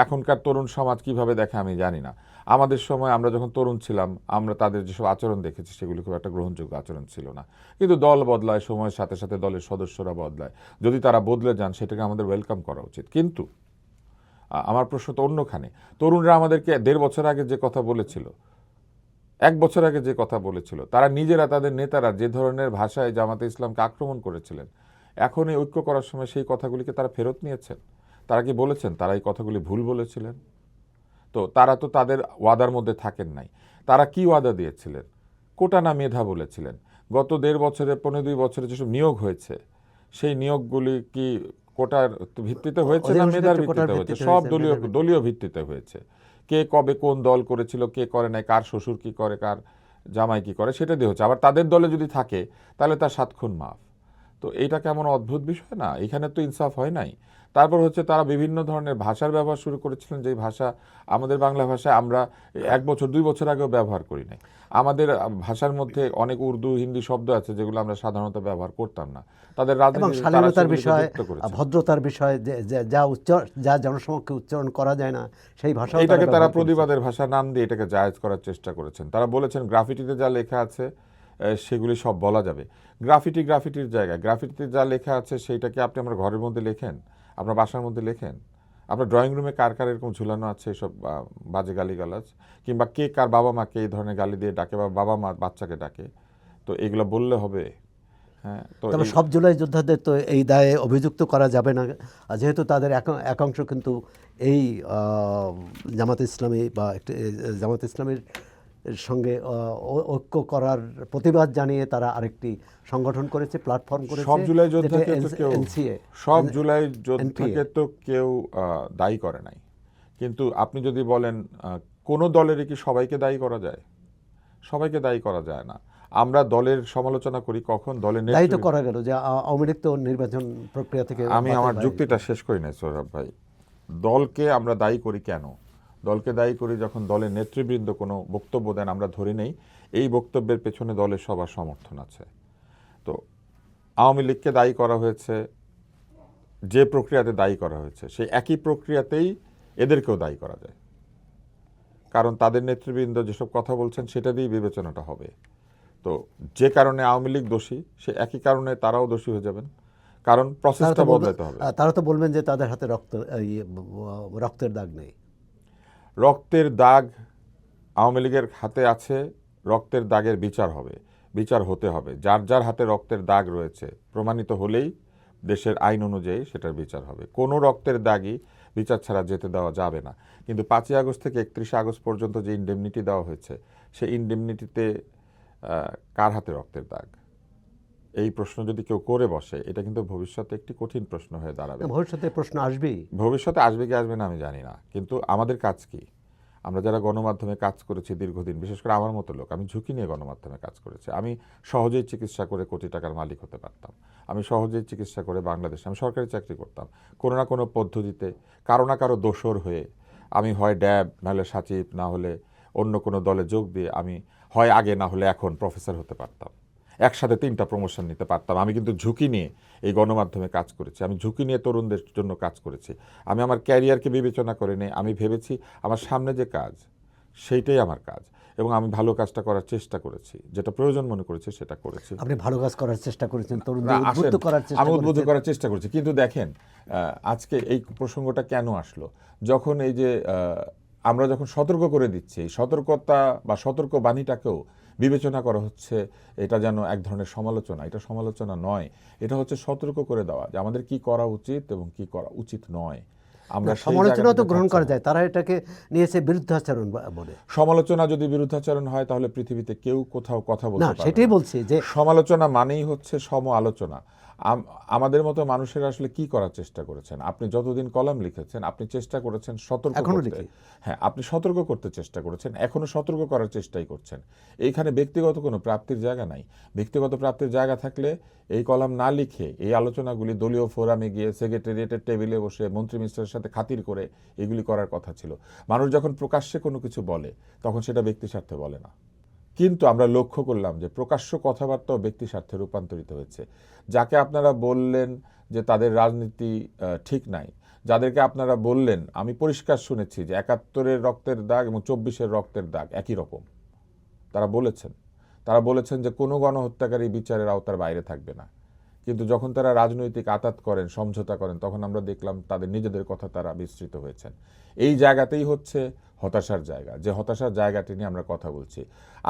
এখনকার তরুণ সমাজ কিভাবে দেখে আমি জানি না। আমাদের সময় আমরা যখন তরুণ ছিলাম, আমরা তাদের যেসব আচরণ দেখেছি সেগুলো খুব একটা গ্রহণযোগ্য আচরণ ছিল না। কিন্তু দল বদলায়, সময়ের সাথে সাথে দলের সদস্যরা বদলায়। যদি তারা বদলে যান সেটাকে আমাদের ওয়েলকাম করা উচিত। কিন্তু আমার প্রশ্ন তো অন্যখানে। তরুণরা আমাদেরকে 1.5 বছর আগে যে কথা বলেছিল, 1 বছর আগে যে কথা বলেছিল, তারা নিজেরা, তাদের নেতারা যে ধরনের ভাষায় জামাতে ইসলামকে আক্রমণ করেছিলেন, এখন এই ঐক্য করার সময় সেই কথাগুলিকে তারা ফেরত নিয়েছেন। তারা কি বলেছেন তারা এই কথাগুলি ভুল বলেছিলেন? তো তারা তো তাদের ওয়াদার মধ্যে থাকেন নাই। তারা কি ওয়াদা দিয়েছিলেন? কোটা না মেধা বলেছিলেন। গত 1.5 বছরে, 15-2 বছরে যেসব নিয়োগ হয়েছে, সেই নিয়োগগুলি কি কোটার ভিত্তিতে হয়েছে না মেধার ভিত্তিতে হয়েছে? সব দলীয় ভিত্তিতে হয়েছে। কে কবে কোন দল করেছিল, কে করে নাই, কার শ্বশুর কি করে, কার জামাই কি করে, সেটা দিয়ে হচ্ছে। আবার তাদের দলে যদি থাকে তাহলে তার 7 খুন মাফ। তো এইটা কেমন অদ্ভুত বিষয় না? এখানে তো ইনসাফ হয় নাই। তারপর হচ্ছে তারা বিভিন্ন ধরনের ভাষার ব্যবহার শুরু করেছিলেন, যেই ভাষা আমাদের বাংলা ভাষায় আমরা 1 বছর 2 বছর আগেও ব্যবহার করি নাই। আমাদের ভাষার মধ্যে অনেক উর্দু, হিন্দি শব্দ আছে যেগুলো আমরা সাধারণত ব্যবহার করতাম না। তাদের এবং রাজনীতি শালীনতার বিষয়, ভদ্রতার বিষয়, যা জনসমক্ষে উচ্চারণ করা যায় না সেই ভাষা, এটাকে তারা প্রতিবাদের ভাষা নাম দিয়ে এটাকে জায়েজ করার চেষ্টা করেছেন। তারা বলেছেন গ্রাফিটিতে যা লেখা আছে সেগুলি সব বলা যাবে। গ্রাফিটির জায়গায়, গ্রাফিটিতে যা লেখা আছে সেইটাকে আপনি আমার ঘরের মধ্যে লেখেন, আপনার বাসার মধ্যে লেখেন, আপনার ড্রয়িং রুমে কার কার এরকম ঝুলানো আছে এসব বাজে গালিগালাজ, কিংবা কে কার বাবা মাকে এই ধরনের গালি দিয়ে ডাকে বা বাবা মা বাচ্চাকে ডাকে, তো এগুলো বললে হবে? হ্যাঁ, তো তবে সব জুলাই যোদ্ধাদের তো এই দায়ে অভিযুক্ত করা যাবে না, যেহেতু তাদের একাংশ কিন্তু এই জামাত ইসলামী বা জামাত ইসলামের সঙ্গে ঐক্য করার প্রতিবাদ জানিয়ে তারা আরেকটি সংগঠন করেছে, প্ল্যাটফর্ম করেছে। সব জুলাই যোদ্ধাকে তো কেউ দায়ী করে নাই। কিন্তু আপনি যদি বলেন কোন দলেরই কি সবাইকে দায়ী করা যায়? সবাইকে দায়ী করা যায় না। আমরা দলের সমালোচনা করি কখন? দলের দায়ী তো করা গেল যে আওয়ামী লীগ তো নির্বাচন প্রক্রিয়া থেকে। আমি আমার যুক্তিটা শেষ করি নাই সোহরাব ভাই। দলকে আমরা দায়ী করি কেন? দলকে দায়ী করি যখন দলের নেতৃবৃন্দ কোনো বক্তব্য দেন, আমরা ধরে নেই এই বক্তব্যের পেছনে দলের সবার সমর্থন আছে। তো আওয়ামী লীগকে দায়ী করা হয়েছে যে প্রক্রিয়াতে দায়ী করা হয়েছে, সেই একই প্রক্রিয়াতেই এদেরকেও দায়ী করা যায়। কারণ তাদের নেতৃবৃন্দ যেসব কথা বলছেন সেটা দিয়েই বিবেচনাটা হবে। তো যে কারণে আওয়ামী লীগ দোষী, সে একই কারণে তারাও দোষী হয়ে যাবেন। কারণ প্রসেসটা বদলাতে হবে। তারা তো বলবেন যে তাদের হাতে রক্তের দাগ নেই। রক্তের দাগ আওয়ামী লীগের হাতে আছে। রক্তের দাগের বিচার হবে, বিচার হতে হবে। যার যার হাতে রক্তের দাগ রয়েছে প্রমাণিত হলেই দেশের আইন অনুযায়ী সেটার বিচার হবে। কোনো রক্তের দাগই বিচার ছাড়া যেতে দেওয়া যাবে না। কিন্তু 5ই আগস্ট থেকে 31শে আগস্ট পর্যন্ত যে ইনডেমনিটি দেওয়া হয়েছে, সেই ইনডেমনিটিতে কার হাতে রক্তের দাগ, এই প্রশ্ন যদি কেউ করে বসে, এটা কিন্তু ভবিষ্যতে একটি কঠিন প্রশ্ন হয়ে দাঁড়াবে। ভবিষ্যতে প্রশ্ন আসবেই, ভবিষ্যতে আসবে কি আসবে না আমি জানি না। কিন্তু আমাদের কাজ কি? আমরা যারা গণমাধ্যমে কাজ করেছি দীর্ঘদিন, বিশেষ করে আমার মতো লোক, আমি ঝুঁকি নিয়ে গণমাধ্যমে কাজ করেছি। আমি সহজেই চিকিৎসা করে কোটি টাকার মালিক হতে পারতাম। আমি সহজেই চিকিৎসা করে বাংলাদেশে আমি সরকারি চাকরি করতাম। কোনো না কোনো পদ্ধতিতে কারো না কারো দোসর হয়ে আমি হয় ড্যাব, নাহলে সচিব, না হলে অন্য কোনো দলে যোগ দিয়ে আমি হয় আগে না হলে এখন প্রফেসর হতে পারতাম। একসাথে 3টা প্রমোশন নিতে পারতাম। আমি কিন্তু ঝুঁকি নিয়ে এই গণমাধ্যমে কাজ করেছি। আমি ঝুঁকি নিয়ে তরুণদের জন্য কাজ করেছি। আমি আমার ক্যারিয়ারকে বিবেচনা করে নিয়ে আমি ভেবেছি আমার সামনে যে কাজ সেইটাই আমার কাজ, এবং আমি ভালো কাজটা করার চেষ্টা করেছি, যেটা প্রয়োজন মনে করেছি সেটা করেছি। আপনি ভালো কাজ করার চেষ্টা করেছেন, তরুণদের উদ্বুদ্ধ করার চেষ্টা আমি উদ্বুদ্ধ করার চেষ্টা করেছি। কিন্তু দেখেন আজকে এই প্রসঙ্গটা কেন আসলো? যখন এই যে আমরা যখন সতর্ক করে দিচ্ছি, সতর্কতা বা সতর্ক বাণীটাকেও বিবেচনা করা হচ্ছে এটা যেন এক ধরনের সমালোচনা। এটা সমালোচনা নয়, এটা হচ্ছে সতর্ক করে দেওয়া যে আমাদের কি করা উচিত এবং কি করা উচিত নয়। আমরা সমালোচনা তো গ্রহণ করা যায়, তারা এটাকে নিয়েছে বিরুদ্ধাচরণ বলে। সমালোচনা যদি বিরুদ্ধাচরণ হয় তাহলে পৃথিবীতে কেউ কোথাও কথা বলতে পারবে না। সেটাই বলছি যে সমালোচনা মানেই হচ্ছে সম আলোচনা। আমাদের মতো মানুষের আসলে কি করার চেষ্টা করেছেন? আপনি যতদিন কলাম লিখেছেন, আপনি চেষ্টা করেছেন সতর্ক এখনো করতে। লিখি। হ্যাঁ, আপনি সতর্ক করতে চেষ্টা করেছেন, এখনো সতর্ক করার চেষ্টাই করছেন। এইখানে ব্যক্তিগত কোনো প্রাপ্তির জায়গা নাই। ব্যক্তিগত প্রাপ্তির জায়গা থাকলে এই কলাম না লিখে এই আলোচনাগুলি দলীয় ফোরামে গিয়ে সেক্রেটারিয়েটের টেবিলে বসে মন্ত্রী মিনিস্টারের সাথে খাতির করে এগুলি করার কথা ছিল। মানুষ যখন প্রকাশ্যে কোনো কিছু বলে তখন সেটা ব্যক্তি স্বার্থে বলে না। কিন্তু আমরা লক্ষ্য করলাম যে প্রকাশ্য কথাবার্তাও ব্যক্তি স্বার্থে রূপান্তরিত হয়েছে। যাকে আপনারা বললেন যে তাদের রাজনীতি ঠিক নাই, যাদেরকে আপনারা বললেন, আমি পরিষ্কার শুনেছি যে ৭১-এর রক্তের দাগ এবং ২৪-এর রক্তের দাগ একই রকম, তারা বলেছেন যে কোনো গণহত্যাকারী বিচারের আওতার বাইরে থাকবে না। কিন্তু যখন তারা রাজনৈতিক আঁতাত করেন, সমঝোতা করেন, তখন আমরা দেখলাম তাদের নিজেদের কথা তারা বিস্তৃত হয়েছেন। এই জায়গাতেই হচ্ছে হতাশার জায়গা, যে হতাশার জায়গাটি নিয়ে আমরা কথা বলছি।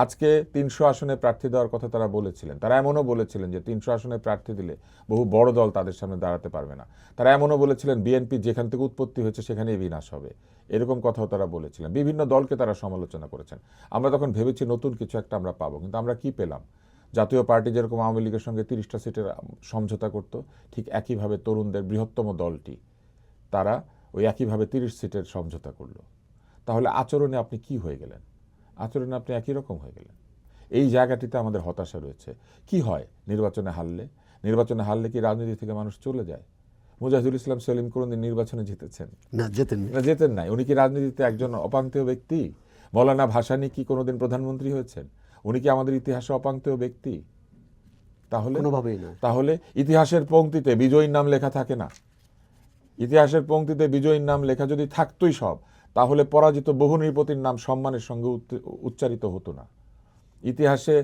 আজকে ৩০০ আসনে প্রার্থী দেওয়ার কথা তারা বলেছিলেন। তারা এমনও বলেছিলেন যে ৩০০ আসনে প্রার্থী দিলে বহু বড় দল তাদের সামনে দাঁড়াতে পারবে না। তারা এমনও বলেছিলেন বিএনপি যেখান থেকে উৎপত্তি হয়েছে সেখানেই বিনাশ হবে, এরকম কথাও তারা বলেছিলেন। বিভিন্ন দলকে তারা সমালোচনা করেছেন। আমরা তখন ভেবেছি নতুন কিছু একটা আমরা পাবো, কিন্তু আমরা কি পেলাম? জাতীয় পার্টি যেরকম আওয়ামী লীগের সঙ্গে ৩০টা সিটের সমঝোতা করত, ঠিক একইভাবে তরুণদের বৃহত্তম দলটি তারা ওই একইভাবে ৩০ সিটের সমঝোতা করলো। তাহলে আচরণে আপনি কি হয়ে গেলেন? আচরণে আপনি একই রকম হয়ে গেলেন। এই জায়গাটিতে আমাদের হতাশা রয়েছে। কি হয় নির্বাচনে হারলে? নির্বাচনে হারলে কি রাজনীতি থেকে মানুষ চলে যায়? মুজাহিদুল ইসলাম সেলিম কোনদিন নির্বাচনে জিতেছেন? না, যেতেন না। জেতেন নাই। উনি কি রাজনীতিতে একজন অপাঙ্ক্তেয় ব্যক্তি? মৌলানা ভাসানী কি কোনোদিন প্রধানমন্ত্রী হয়েছেন? উনি কি আমাদের ইতিহাসে অপাঙ্ক্তেয় ব্যক্তি? কোনোভাবেই নয়। তাহলে ইতিহাসের পংক্তিতে বিজয়ীর নাম লেখা থাকে না? ইতিহাসের পংক্তিতে বিজয়ীর নাম লেখা যদি থাকতোই সব, তাহলে পরাজিত বহু নৃপতির নাম সম্মানের সঙ্গে উচ্চারিত হতো না। ইতিহাসে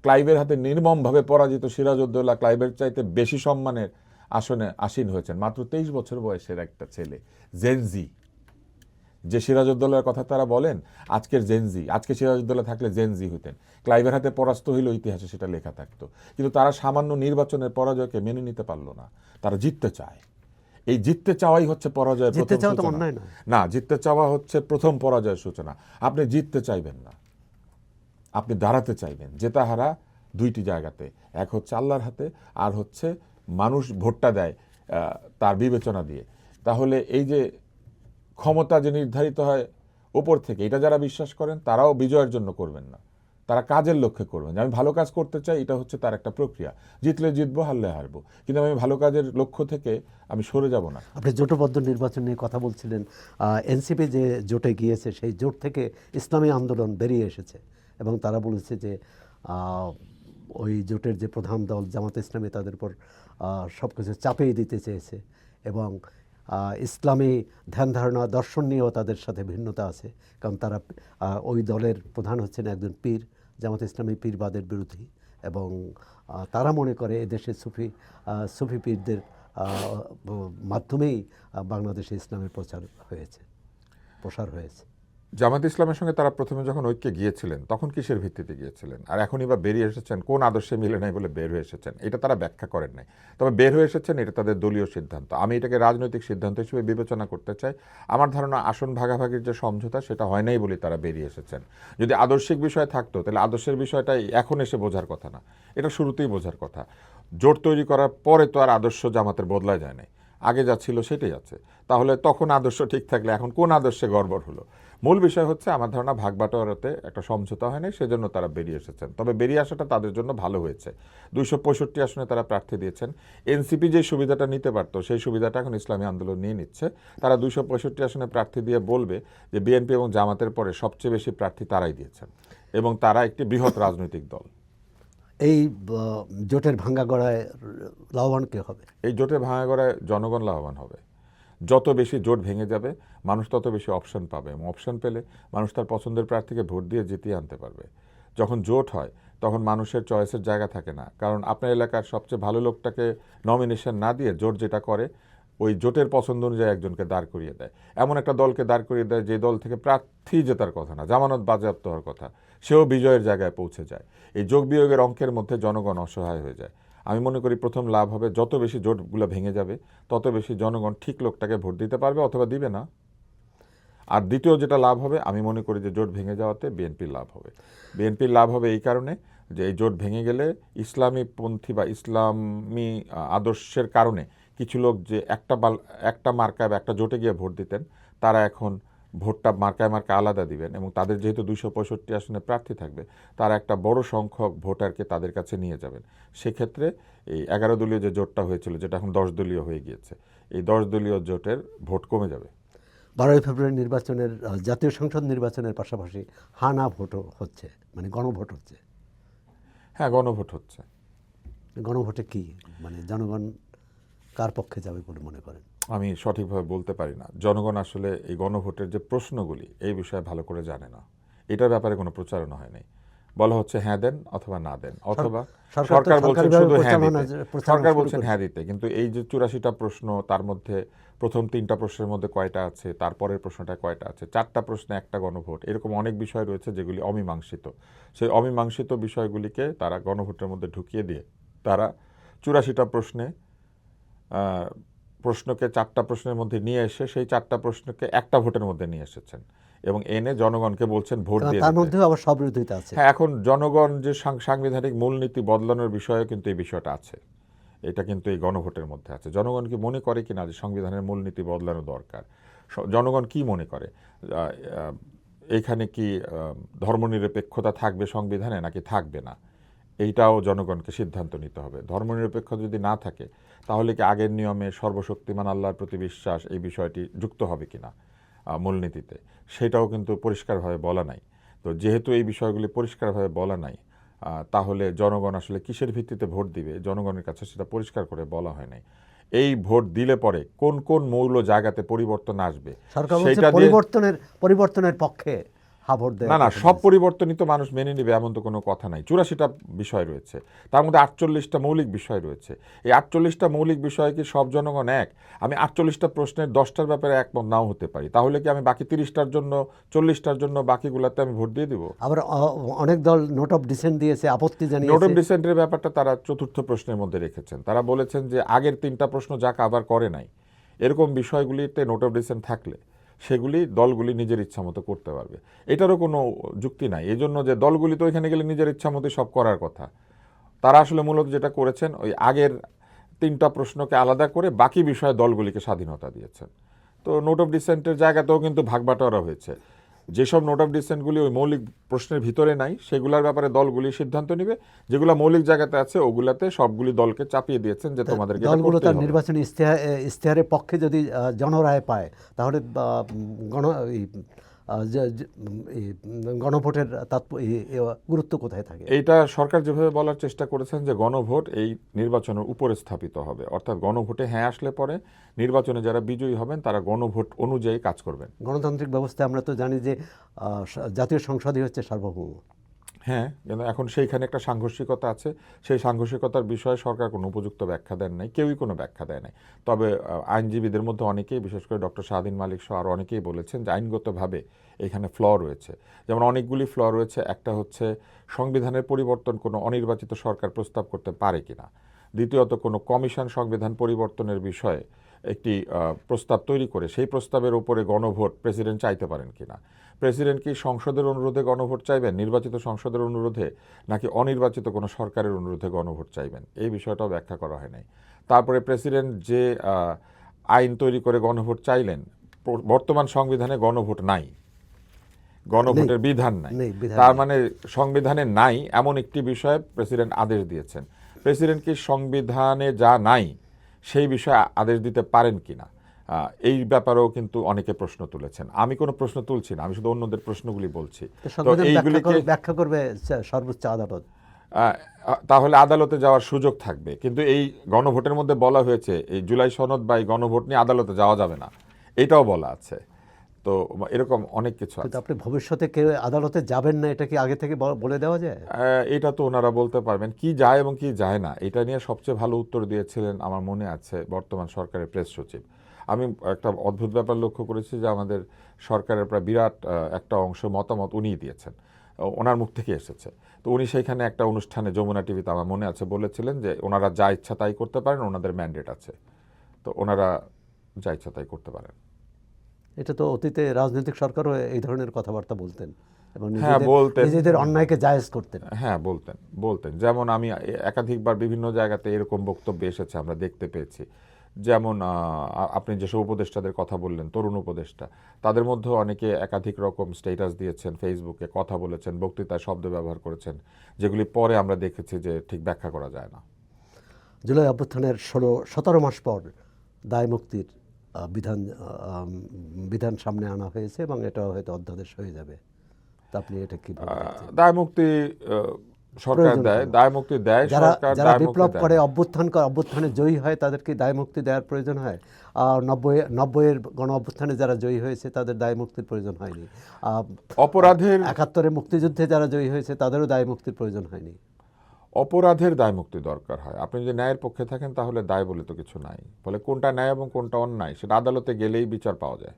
ক্লাইভের হাতে নির্মমভাবে পরাজিত সিরাজউদ্দৌলা ক্লাইভের চাইতে বেশি সম্মানের আসনে আসীন হয়েছেন মাত্র ২৩ বছর বয়সের একটা ছেলে, জেনজি। যে সিরাজউদ্দৌলার কথা তারা বলেন আজকের জেনজি, আজকে সিরাজউদ্দৌলা থাকলে জেনজি হইতেন। ক্লাইভের হাতে পরাস্ত হইল, ইতিহাসে সেটা লেখা থাকতো। কিন্তু তারা সামান্য নির্বাচনের পরাজয়কে মেনে নিতে পারল না। তারা জিততে চায়। এই জিততে চাওয়াই হচ্ছে পরাজয়ের প্রথম সূচনা। না, জিততে চাওয়া হচ্ছে প্রথম পরাজয়ের সূচনা। আপনি জিততে চাইবেন না, আপনি দাঁড়াতে চাইবেন। জেতা হারা দুইটি জায়গাতে, এক হচ্ছে আল্লাহর হাতে, আর হচ্ছে মানুষ ভোটটা দেয় তার বিবেচনা দিয়ে। তাহলে এই যে ক্ষমতা যে নির্ধারিত হয় ওপর থেকে, এটা যারা বিশ্বাস করেন তারাও বিজয়ের জন্য করবেন না, তারা কাজের লক্ষ্যে করবেন। যে আমি ভালো কাজ করতে চাই, এটা হচ্ছে তার একটা প্রক্রিয়া। জিতলে জিতবো, হারলে হারবো, কিন্তু আমি ভালো কাজের লক্ষ্য থেকে আমি সরে যাব না। আপনি জোটবদ্ধ নির্বাচন নিয়ে কথা বলছিলেন। এনসিপি যে জোটে গিয়েছে সেই জোট থেকে ইসলামী আন্দোলন বেরিয়ে এসেছে এবং তারা বলেছে যে ওই জোটের যে প্রধান দল জামাত ইসলামী তাদের উপর সব কিছু চাপিয়ে দিতে চেয়েছে এবং ইসলামী ধ্যান ধারণা দর্শন নিয়েও তাদের সাথে ভিন্নতা আছে। কারণ তারা ওই দলের প্রধান হচ্ছেন একজন পীর, জামাত ইসলামী পীরবাদের বিরোধী, এবং তারা মনে করে এদেশে সুফি পীরদের মাধ্যমেই বাংলাদেশে ইসলামের প্রসার হয়েছে। জামাত ইসলামের সঙ্গে তারা প্রথমে যখন ঐক্যে গিয়েছিলেন তখন কিসের ভিত্তিতে গিয়েছিলেন, আর এখনই বা বেরিয়ে এসেছেন কোন আদর্শে মিলে নাই বলে বের হয়ে এসেছেন, এটা তারা ব্যাখ্যা করেন নাই। তবে বের হয়ে এসেছেন, এটা তাদের দলীয় সিদ্ধান্ত। আমি এটাকে রাজনৈতিক সিদ্ধান্ত হিসেবে বিবেচনা করতে চাই। আমার ধারণা আসন ভাগাভাগির যে সমঝোতা সেটা হয় নাই বলে তারা বেরিয়ে এসেছেন। যদি আদর্শিক বিষয় থাকতো তাহলে আদর্শের বিষয়টাই এখন এসে বোঝার কথা না, এটা শুরুতেই বোঝার কথা। জোট তৈরি করার পরে তো আর আদর্শ জামাতের বদলায় যায় নাই, আগে যা ছিল সেটাই আছে। তাহলে তখন আদর্শ ঠিক থাকলে এখন কোন আদর্শে গড়বড় হলো? মূল বিষয় হচ্ছে আমার ধারণা ভাগবাটোয়ারাতে একটা সমঝোতা হয়নি, সেজন্য তারা বেরিয়ে এসেছেন। তবে বেরিয়ে আসাটা তাদের জন্য ভালো হয়েছে। ২৬৫ আসনে তারা প্রার্থী দিয়েছেন। এনসিপি যে সুবিধাটা নিতে পারতো সেই সুবিধাটা এখন ইসলামী আন্দোলন নিয়ে নিচ্ছে। তারা ২৬৫ আসনে প্রার্থী দিয়ে বলবে যে বিএনপি এবং জামাতের পরে সবচেয়ে বেশি প্রার্থী তারাই দিয়েছেন এবং তারা একটি বৃহৎ রাজনৈতিক দল। এই জোটের ভাঙ্গা গড়ায় লাভবান কে হবে? এই জোটের ভাঙা গড়ায় জনগণ লাভবান হবে। যত বেশি জোট ভেঙে যাবে মানুষ তত বেশি অপশন পাবে, এবং অপশন পেলে মানুষ তার পছন্দের প্রার্থীকে ভোট দিয়ে জিতিয়ে আনতে পারবে। যখন জোট হয় তখন মানুষের চয়েসের জায়গা থাকে না, কারণ আপনার এলাকার সবচেয়ে ভালো লোকটাকে নমিনেশন না দিয়ে জোট যেটা করে ওই জোটের পছন্দ অনুযায়ী একজনকে দাঁড় করিয়ে দেয়। এমন একটা দলকে দাঁড় করিয়ে দেয় যে দল থেকে প্রার্থী জেতার কথা না, জামানত বাজেয়াপ্ত হওয়ার কথা, সেও বিজয়ের জায়গায় পৌঁছে যায়। এই যোগ বিয়োগের অঙ্কের মধ্যে জনগণ অসহায় হয়ে যায়। আমি মনে করি প্রথম লাভ হবে, যত বেশি জোটগুলো ভেঙে যাবে তত বেশি জনগণ ঠিক লোকটাকে ভোট দিতে পারবে অথবা দিবে না। আর দ্বিতীয় যেটা লাভ হবে, আমি মনে করি যে জোট ভেঙে যাওয়াতে বিএনপির লাভ হবে। বিএনপির লাভ হবে এই কারণে, যে এই জোট ভেঙে গেলে ইসলামী পন্থী বা ইসলামী আদর্শের কারণে কিছু লোক যে একটা মার্কায় বা একটা জোটে গিয়ে ভোট দিতেন, তারা এখন ভোটটা মার্কায় মার্কায় আলাদা দিবেন এবং তাদের যেহেতু 265 আসনে প্রার্থী থাকবে, তারা একটা বড় সংখ্যক ভোটারকে তাদের কাছে নিয়ে যাবেন। সেক্ষেত্রে এই 11 দলীয় যে জোটটা হয়েছিল, যেটা এখন 10 দলীয় হয়ে গিয়েছে, এই 10 দলীয় জোটের ভোট কমে যাবে। 12ই ফেব্রুয়ারি নির্বাচনের জাতীয় সংসদ নির্বাচনের পাশাপাশি হানা ভোটও হচ্ছে, মানে গণভোট হচ্ছে। হ্যাঁ, গণভোট হচ্ছে। গণভোটে কি মানে জনগণ কার পক্ষে যাবে বলে মনে করেন? আমি সঠিকভাবে বলতে পারি না। জনগণ আসলে এই গণভোটের যে প্রশ্নগুলি এই বিষয়ে ভালো করে জানে না। এটার ব্যাপারে কোনো প্রচারণা হয় নাই। বলা হচ্ছে হ্যাঁ দেন অথবা না দেন, অথবা সরকার বলছেন শুধু হ্যাঁ দিতে, সরকার বলছেন হ্যাঁ দিতে। কিন্তু এই যে 84টা প্রশ্ন, তার মধ্যে প্রথম 3টা প্রশ্নের মধ্যে কয়টা আছে, তারপরের প্রশ্নটা কয়টা আছে, 4টা প্রশ্নে একটা গণভোট, এরকম অনেক বিষয় রয়েছে যেগুলি অমীমাংসিত। সেই অমীমাংসিত বিষয়গুলিকে তারা গণভোটের মধ্যে ঢুকিয়ে দিয়ে তারা 84টা প্রশ্নকে 4টা প্রশ্নের মধ্যে নিয়ে এসে সেই 4টা প্রশ্নকে একটা ভোটের মধ্যে নিয়ে এসেছেন এবং এনে জনগণকে বলছেন ভোট দিয়ে তার দিতে। মধ্যেও আবার সব বিরোধিতা আছে। হ্যাঁ, এখন জনগণ যে সাংবিধানিক মূলনীতি বদলানোর বিষয়ে কিন্তু এই বিষয়টা আছে। এটা কিন্তু এই গণভোটের মধ্যে আছে। জনগণ কি মনে করে কিনা যে সংবিধানের মূলনীতি বদলানো দরকার? জনগণ কি মনে করে এখানে কি ধর্মনিরপেক্ষতা থাকবে সংবিধানে নাকি থাকবে না? এইটাও জনগণকে সিদ্ধান্ত নিতে হবে। ধর্মনিরপেক্ষতা যদি না থাকে, তাহলে কি আগের নিয়মে সর্বশক্তিমান আল্লাহর প্রতি বিশ্বাস এই বিষয়টি যুক্ত হবে কিনা মূলনীতিতে, সেটাও কিন্তু পরিষ্কারভাবে বলা নাই। তো যেহেতু এই বিষয়গুলি পরিষ্কারভাবে বলা নাই, তাহলে জনগণ আসলে কিসের ভিত্তিতে ভোট দিবে, জনগণের কাছে সেটা পরিষ্কার করে বলা হয় নাই। এই ভোট দিলে পরে কোন কোন মৌল জায়গাতে পরিবর্তন আসবে সরকার বলছে সেটা দিয়ে। পরিবর্তনের পক্ষে ভোট দেয়। না, সব পরিবর্তনই তো মানুষ মেনে নেবে এমন তো কোনো কথা নাই। 84টা বিষয় রয়েছে, তার মধ্যে 48টা মৌলিক বিষয় রয়েছে। এই 48টা মৌলিক বিষয় কি সব জনগণ এক? আমি 48টা প্রশ্নের 10টার ব্যাপারে একমত নাও হতে পারি, তাহলে কি আমি বাকি 30টার জন্য, 40টার জন্য বাকিগুলোতে আমি ভোট দিয়ে দিব? আবার অনেক দল নোট অফ ডিসেন্ট দিয়েছে, আপত্তি জানিয়েছে। নোট অফ ডিসেন্টের ব্যাপারটা তারা 4র্থ প্রশ্নের মধ্যে রেখেছেন। তারা বলেছেন যে আগের 3টা প্রশ্ন যাক আবার করে নাই, এরকম বিষয়গুলিতে নোট অফ ডিসেন্ট থাকলে সেগুলি দলগুলি নিজের ইচ্ছা মতো করতে পারবে। এটারও কোনো যুক্তি নাই। এই জন্য যে দলগুলি তো এখানে গেলে নিজের ইচ্ছা মতো সব করার কথা। তারা আসলে মূলত যেটা করেছেন, ওই আগের 3টা প্রশ্নকে আলাদা করে বাকি বিষয়ে দলগুলিকে স্বাধীনতা দিয়েছেন। তো নোট অফ ডিসেন্টের জায়গাতেও কিন্তু ভাগবাটোয়ারা হয়েছে। যেসব নোট অফ ডিসেন্টগুলি ওই মৌলিক প্রশ্নের ভিতরে নাই, সেগুলোর ব্যাপারে দলগুলি সিদ্ধান্ত নেবে। যেগুলো মৌলিক জায়গাতে আছে ওগুলাতে সবগুলি দলকে চাপিয়ে দিয়েছেন যে তোমাদেরকে এটা দলগুলো করতেই তার হবে। নির্বাচনী ইশতেহারের পক্ষে যদি জনরায় পায়, তাহলে গণ এই, এই গণভোটের গুরুত্ব কোথায় থাকে? এইটা সরকার যেভাবে বলার চেষ্টা করেছেন যে গণভোট এই নির্বাচনের উপরে স্থাপিত হবে, অর্থাৎ গণভোটে হ্যাঁ আসলে পরে নির্বাচনে যারা বিজয়ী হবেন তারা গণভোট অনুযায়ী কাজ করবেন। গণতান্ত্রিক ব্যবস্থায় আমরা তো জানি যে জাতীয় সংসদই হচ্ছে সার্বভৌম। হ্যাঁ, কিন্তু এখন সেইখানে একটা সাংঘর্ষিকতা আছে। সেই সাংঘর্ষিকতার বিষয়ে সরকার কোনো উপযুক্ত ব্যাখ্যা দেন নাই, কেউই কোনো ব্যাখ্যা দেয় নাই। তবে আইনজীবীদের মধ্যে অনেকেই, বিশেষ করে ডক্টর শাহদিন মালিক সহ আরও অনেকেই বলেছেন যে আইনগতভাবে এখানে ফ্ল রয়েছে। যেমন অনেকগুলি ফ্ল রয়েছে। একটা হচ্ছে সংবিধানের পরিবর্তন কোনো অনির্বাচিত সরকার প্রস্তাব করতে পারে কিনা। দ্বিতীয়ত কোনো কমিশন সংবিধান পরিবর্তনের বিষয়ে একটি প্রস্তাব তৈরি করে সেই প্রস্তাবের উপরে গণভোট প্রেসিডেন্ট চাইতে পারেন কিনা। প্রেসিডেন্ট কি সংসদের অনুরোধে গণভোট চাইবেন, নির্বাচিত সংসদের অনুরোধে, নাকি অনির্বাচিত কোনো সরকারের অনুরোধে গণভোট চাইবেন, এই বিষয়টাও ব্যাখ্যা করা হয় নাই। তারপরে প্রেসিডেন্ট যে আইন তৈরি করে গণভোট চাইলেন, বর্তমান সংবিধানে গণভোট নাই, গণভোটের বিধান নাই। তার মানে সংবিধানে নাই এমন একটি বিষয়ে প্রেসিডেন্ট আদেশ দিয়েছেন। প্রেসিডেন্ট কি সংবিধানে যা নাই সেই বিষয়ে আদেশ দিতে পারেন কিনা, এই ব্যাপারেও কিন্তু অনেকে প্রশ্ন তুলেছেন। আমি কোনো প্রশ্ন তুলছি না, আমি শুধু অন্যদের প্রশ্নগুলি বলছি। তো এইগুলিকে ব্যাখ্যা করবে সর্বোচ্চ আদালত। তাহলে আদালতে যাওয়ার সুযোগ থাকবে। কিন্তু এই গণভোটের মধ্যে বলা হয়েছে এই জুলাই সনদ বা এই গণভোট নিয়ে আদালতে যাওয়া যাবে না, এটাও বলা আছে। তো এরকম অনেক কিছু আছে। আপনি ভবিষ্যতে কেউ আদালতে যাবেন না, এটা কি আগে থেকে বলে দেওয়া যায়? এটা তো ওনারা বলতে পারবেন কি যায় এবং কি যায় না। এটা নিয়ে সবচেয়ে ভালো উত্তর দিয়েছিলেন আমার মনে আছে বর্তমান সরকারের প্রেস সচিব। আমি একটা অদ্ভুত ব্যাপার লক্ষ্য করেছি যে আমাদের সরকারের প্রায় বিরাট একটা অংশ মতামত উনিই দিয়েছেন, ওনার মুখ থেকে এসেছে। তো উনি সেইখানে একটা অনুষ্ঠানে যমুনা টিভিতে আমার মনে আছে বলেছিলেন যে ওনারা যা ইচ্ছা তাই করতে পারেন, ওনাদের ম্যান্ডেট আছে, তো ওনারা যা ইচ্ছা তাই করতে পারেন। এটা তো অতীতে রাজনৈতিক সরকারও এই ধরনের কথাবার্তা বলতেন। এবং হ্যাঁ, বলতেন। নিজেদের অন্যায়কে জায়েজ করতেন। হ্যাঁ, বলতেন যেমন আমি একাধিকবার বিভিন্ন জায়গাতে এরকম বক্তব্য এসেছে, আমরা দেখতে পেয়েছি। যেমন আপনি যেসব উপদেষ্টাদের কথা বললেন, তরুণ উপদেষ্টা, তাদের মধ্যে অনেকে একাধিক রকম স্ট্যাটাস দিয়েছেন, ফেসবুকে কথা বলেছেন, বক্তৃতায় শব্দ ব্যবহার করেছেন, যেগুলি পরে আমরা দেখেছি যে ঠিক ব্যাখ্যা করা যায় না। জুলাই অভ্যুত্থানের 17 মাস পর দায় মুক্তির বিধান সামনে আনা হয়েছে এবং এটাও হয়তো অধ্যাদেশ হয়ে যাবে। তা আপনি এটা কি দেখছেন? দায় মুক্তি সরকার প্রয়োজন দেয়, কেন? দায় মুক্তি দেয় যারা সরকার, যারা দায় মুক্তি বিপ্লব দেয় করে না। অভ্যুত্থানে জয়ী হয় তাদেরকে দায় মুক্তি দেওয়ার প্রয়োজন হয়। 90-এর গণ অভ্যুত্থানে যারা জয়ী হয়েছে তাদের দায় মুক্তির প্রয়োজন হয়নি। অপরাধের 71-এর মুক্তিযুদ্ধে যারা জয়ী হয়েছে তাদেরও দায় মুক্তির প্রয়োজন হয়নি। অপরাধের দায় মুক্তি দরকার হয়। আপনি যদি ন্যায়ের পক্ষে থাকেন তাহলে দায় বলে তো কিছু নাই। ফলে কোনটা ন্যায় এবং কোনটা অন্যায় সেটা আদালতে গেলেই বিচার পাওয়া যায়।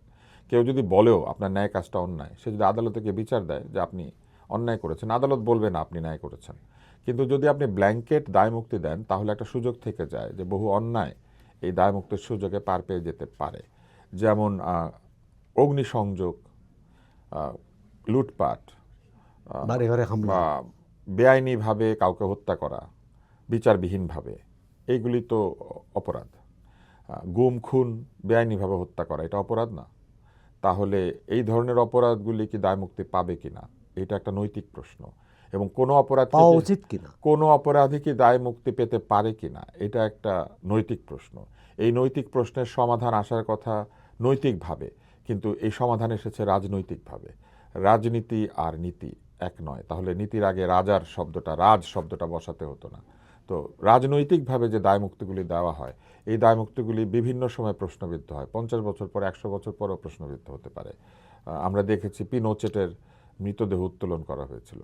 কেউ যদি বলেও আপনার ন্যায় কাজটা অন্যায়, সে যদি আদালতে গিয়ে বিচার দেয় যে আপনি অন্যায় করেছেন, আদালত বলবে না আপনি ন্যায় করেছেন। কিন্তু যদি আপনি ব্ল্যাঙ্কেট দায় মুক্তি দেন তাহলে একটা সুযোগ থেকে যায় যে বহু অন্যায় এই দায় মুক্তির সুযোগে পার পেয়ে যেতে পারে। যেমন অগ্নিসংযোগ, লুটপাট, বাড়ি ঘরে হামলা, বা বেআইনিভাবে কাউকে হত্যা করা বিচারবিহীনভাবে, এইগুলি তো অপরাধ। গুম খুন বেআইনিভাবে হত্যা করা এটা অপরাধ না? তাহলে এই ধরনের অপরাধগুলি কি দায় মুক্তি পাবে কিনা, এটা একটা নৈতিক প্রশ্ন। এবং কোনো অপরাধ পাওয়া উচিত কিনা, কোনো অপরাধী কি দায় মুক্তি পেতে পারে কিনা, এটা একটা নৈতিক প্রশ্ন। এই নৈতিক প্রশ্নের সমাধান আসার কথা নৈতিকভাবে, কিন্তু এই সমাধান এসেছে রাজনৈতিকভাবে। রাজনীতি আর নীতি এক নয়। তাহলে নীতির আগে রাজ শব্দটা বসাতে হতো না। তো রাজনৈতিকভাবে যে দায় মুক্তিগুলি দেওয়া হয়, এই দায় মুক্তিগুলি বিভিন্ন সময় প্রশ্নবিদ্ধ হয়। 50 বছর পর, 100 বছর পরও প্রশ্নবিদ্ধ হতে পারে। আমরা দেখেছি পিনোচেটের মৃতদেহ উত্তোলন করা হয়েছিল।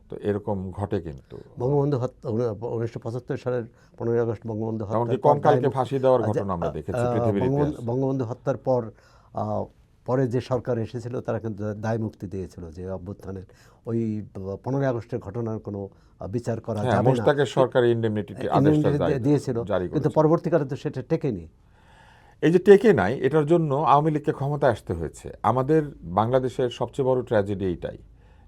তো এরকম ঘটে কিন্তু। বঙ্গবন্ধু হত্যা 1975 সালের 15ই আগস্ট বঙ্গবন্ধু এমনকি হত্যার পর কঙ্কালকে ফাঁসি দেওয়ার ঘটনা আমরা দেখেছি পৃথিবীর ইতিহাসে। বঙ্গবন্ধু হত্যার পর পরে যে সরকার এসেছিল তারা কিন্তু দায় মুক্তি দিয়েছিল যে অভ্যুত্থানের ওই 15ই আগস্টের ঘটনার কোনো বিচার করা হ্যাঁ, যাবে না, মোশতাকের সরকার ইনডেমনিটি আদেশটা দিয়েছিল, জারি কিন্তু করেছে। পরবর্তীকালে তো সেটা টেকেনি। এই যে টেকে নাই, এটার জন্য আওয়ামী লীগকে ক্ষমতায় আসতে হয়েছে। আমাদের বাংলাদেশের সবচেয়ে বড় ট্র্যাজেডি এইটাই।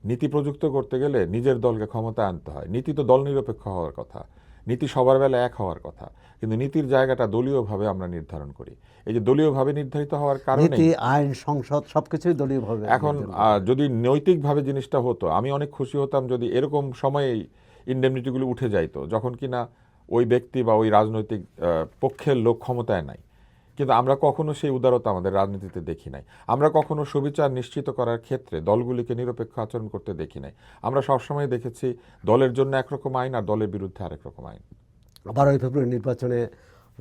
নীতি প্রযুক্ত করতে গেলে নিজের দলকে ক্ষমতায় আনতে হয়। নীতি তো দল নিরপেক্ষ হওয়ার কথা, নীতি সবার বেলা এক হওয়ার কথা, কিন্তু নীতির জায়গাটা দলীয়ভাবে আমরা নির্ধারণ করি। এই যে দলীয়ভাবে নির্ধারিত হওয়ার কারণে নীতি, আইন, সংসদ সবকিছুই দলীয়ভাবে এখন নির্ধারণ করা হয়। যদি নৈতিকভাবে জিনিসটা হতো, আমি অনেক খুশি হতাম যদি এরকম সময়ে ইনডেমনিটিগুলো উঠে যাইতো যখন কিনা ওই ব্যক্তি বা ওই রাজনৈতিক পক্ষের লোক ক্ষমতায় নাই। কিন্তু আমরা কখনো সেই উদারতা আমাদের রাজনীতিতে দেখি নাই। আমরা কখনো সুবিচার নিশ্চিত করার ক্ষেত্রে দলগুলিকে নিরপেক্ষ আচরণ করতে দেখি নাই। আমরা সবসময় দেখেছি দলের জন্য একরকম আইন আর দলের বিরুদ্ধে আরেক রকম আইন। 12ই ফেব্রুয়ারি নির্বাচনে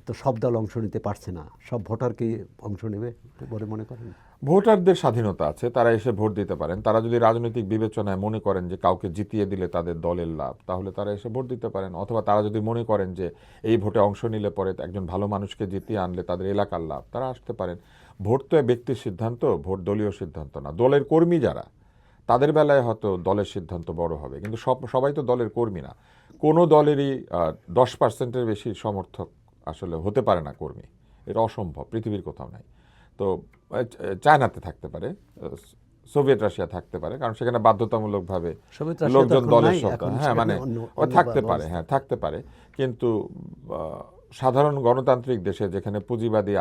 তো সব দল অংশ নিতে পারছে না, সব ভোটার কি অংশ নেবে বলে মনে করেন? ভোটারদের স্বাধীনতা আছে, তারা এসে ভোট দিতে পারেন। তারা যদি রাজনৈতিক বিবেচনায় মনে করেন যে কাউকে জিতিয়ে দিলে তাদের দলের লাভ, তাহলে তারা এসে ভোট দিতে পারেন। অথবা তারা যদি মনে করেন যে এই ভোটে অংশ নিলে পরে একজন ভালো মানুষকে জিতিয়ে আনলে তাদের এলাকার লাভ, তারা আসতে পারেন। ভোট তো ব্যক্তির সিদ্ধান্ত, ভোট দলীয় সিদ্ধান্ত না। দলের কর্মী যারা, তাদের বেলায় হয়তো দলের সিদ্ধান্ত বড় হবে, কিন্তু সবাই তো দলের কর্মী না। কোনো দলেরই 10%-এর বেশি সমর্থক আসলে হতে পারে না কর্মী। এটা অসম্ভব, পৃথিবীর কোথাও নাই। তো চায়নাতে থাকতে পারে, সোভিয়েত রাশিয়া থাকতে পারে, কারণ সেখানে বাধ্যতামূলকভাবে সোভিয়েত রাশিয়া তো লোকজন এখন দলের নাই, শব্দ, এখন হ্যাঁ মানে সেখানে ও অন্য থাকতে পারে, ব্যবস্থা। হ্যাঁ থাকতে পারে। কিন্তু সাধারণ গণতান্ত্রিক দেশে যেখানে পুঁজিবাদী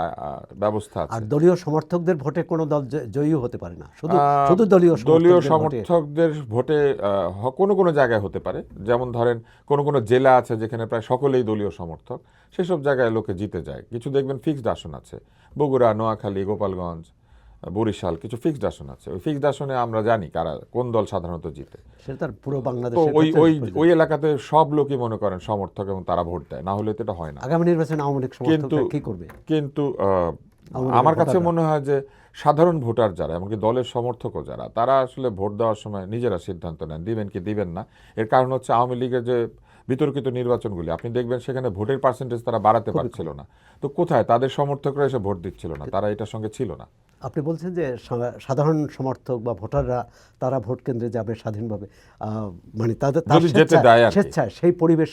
ব্যবস্থা আর আছে, দলীয় সমর্থকদের ভোটে কোনো দল জয়ী হতে পারে না, শুধু আহ, শুধু দলীয় দলীয় সমর্থকদের ভোটে। সমর্থকদের ভোটে কোনো কোনো জায়গায় হতে পারে। যেমন ধরেন কোনো কোনো জেলা আছে যেখানে প্রায় সকলেই দলীয় সমর্থক, সেসব জায়গায় লোকে জিতে যায়। কিছু দেখবেন ফিক্সড আসন আছে, বগুড়া, নোয়াখালী, গোপালগঞ্জ, বরিশাল, কিছু ফিক্সড আসন আছে। ওই ফিক্সড আসনে আমরা জানি কারা, কোন দল সাধারণত জিতে। সেটা তার পুরো তো বাংলাদেশের ওই ক্ষেত্রে ওই প্রযোজ্য। ওই এলাকাতে সব লোকই মনে করেন সমর্থক এবং তারা ভোট দেয়, না হলে তো এটা হয় না। আগামী নির্বাচনে আওয়ামী লীগ কিন্তু সমর্থকরা কি করবে? কিন্তু আওয়ামী লীগের আমার কাছে ভোটাররা। মনে হয় যে সাধারণ ভোটার যারা, এমনকি দলের সমর্থকও যারা, তারা আসলে ভোট দেওয়ার সময় নিজেরা সিদ্ধান্ত নেন দিবেন কি দিবেন না। এর কারণ হচ্ছে আওয়ামী লীগের যে বিতর্কিত নির্বাচনগুলি আপনি দেখবেন সেখানে ভোটের পার্সেন্টেজ তারা বাড়াতে পারছিল না। তো কোথায় তাদের সমর্থকরা এসে ভোট দিচ্ছিল না, তারা এটার সঙ্গে ছিল না। আপনি বলছেন যে সাধারণ সমর্থক বা ভোটাররা তারা ভোট কেন্দ্রে যাবে স্বাধীনভাবে, মানে তাদের যদি যেতে দেয় আর কি। স্বেচ্ছায় সেই পরিবেশ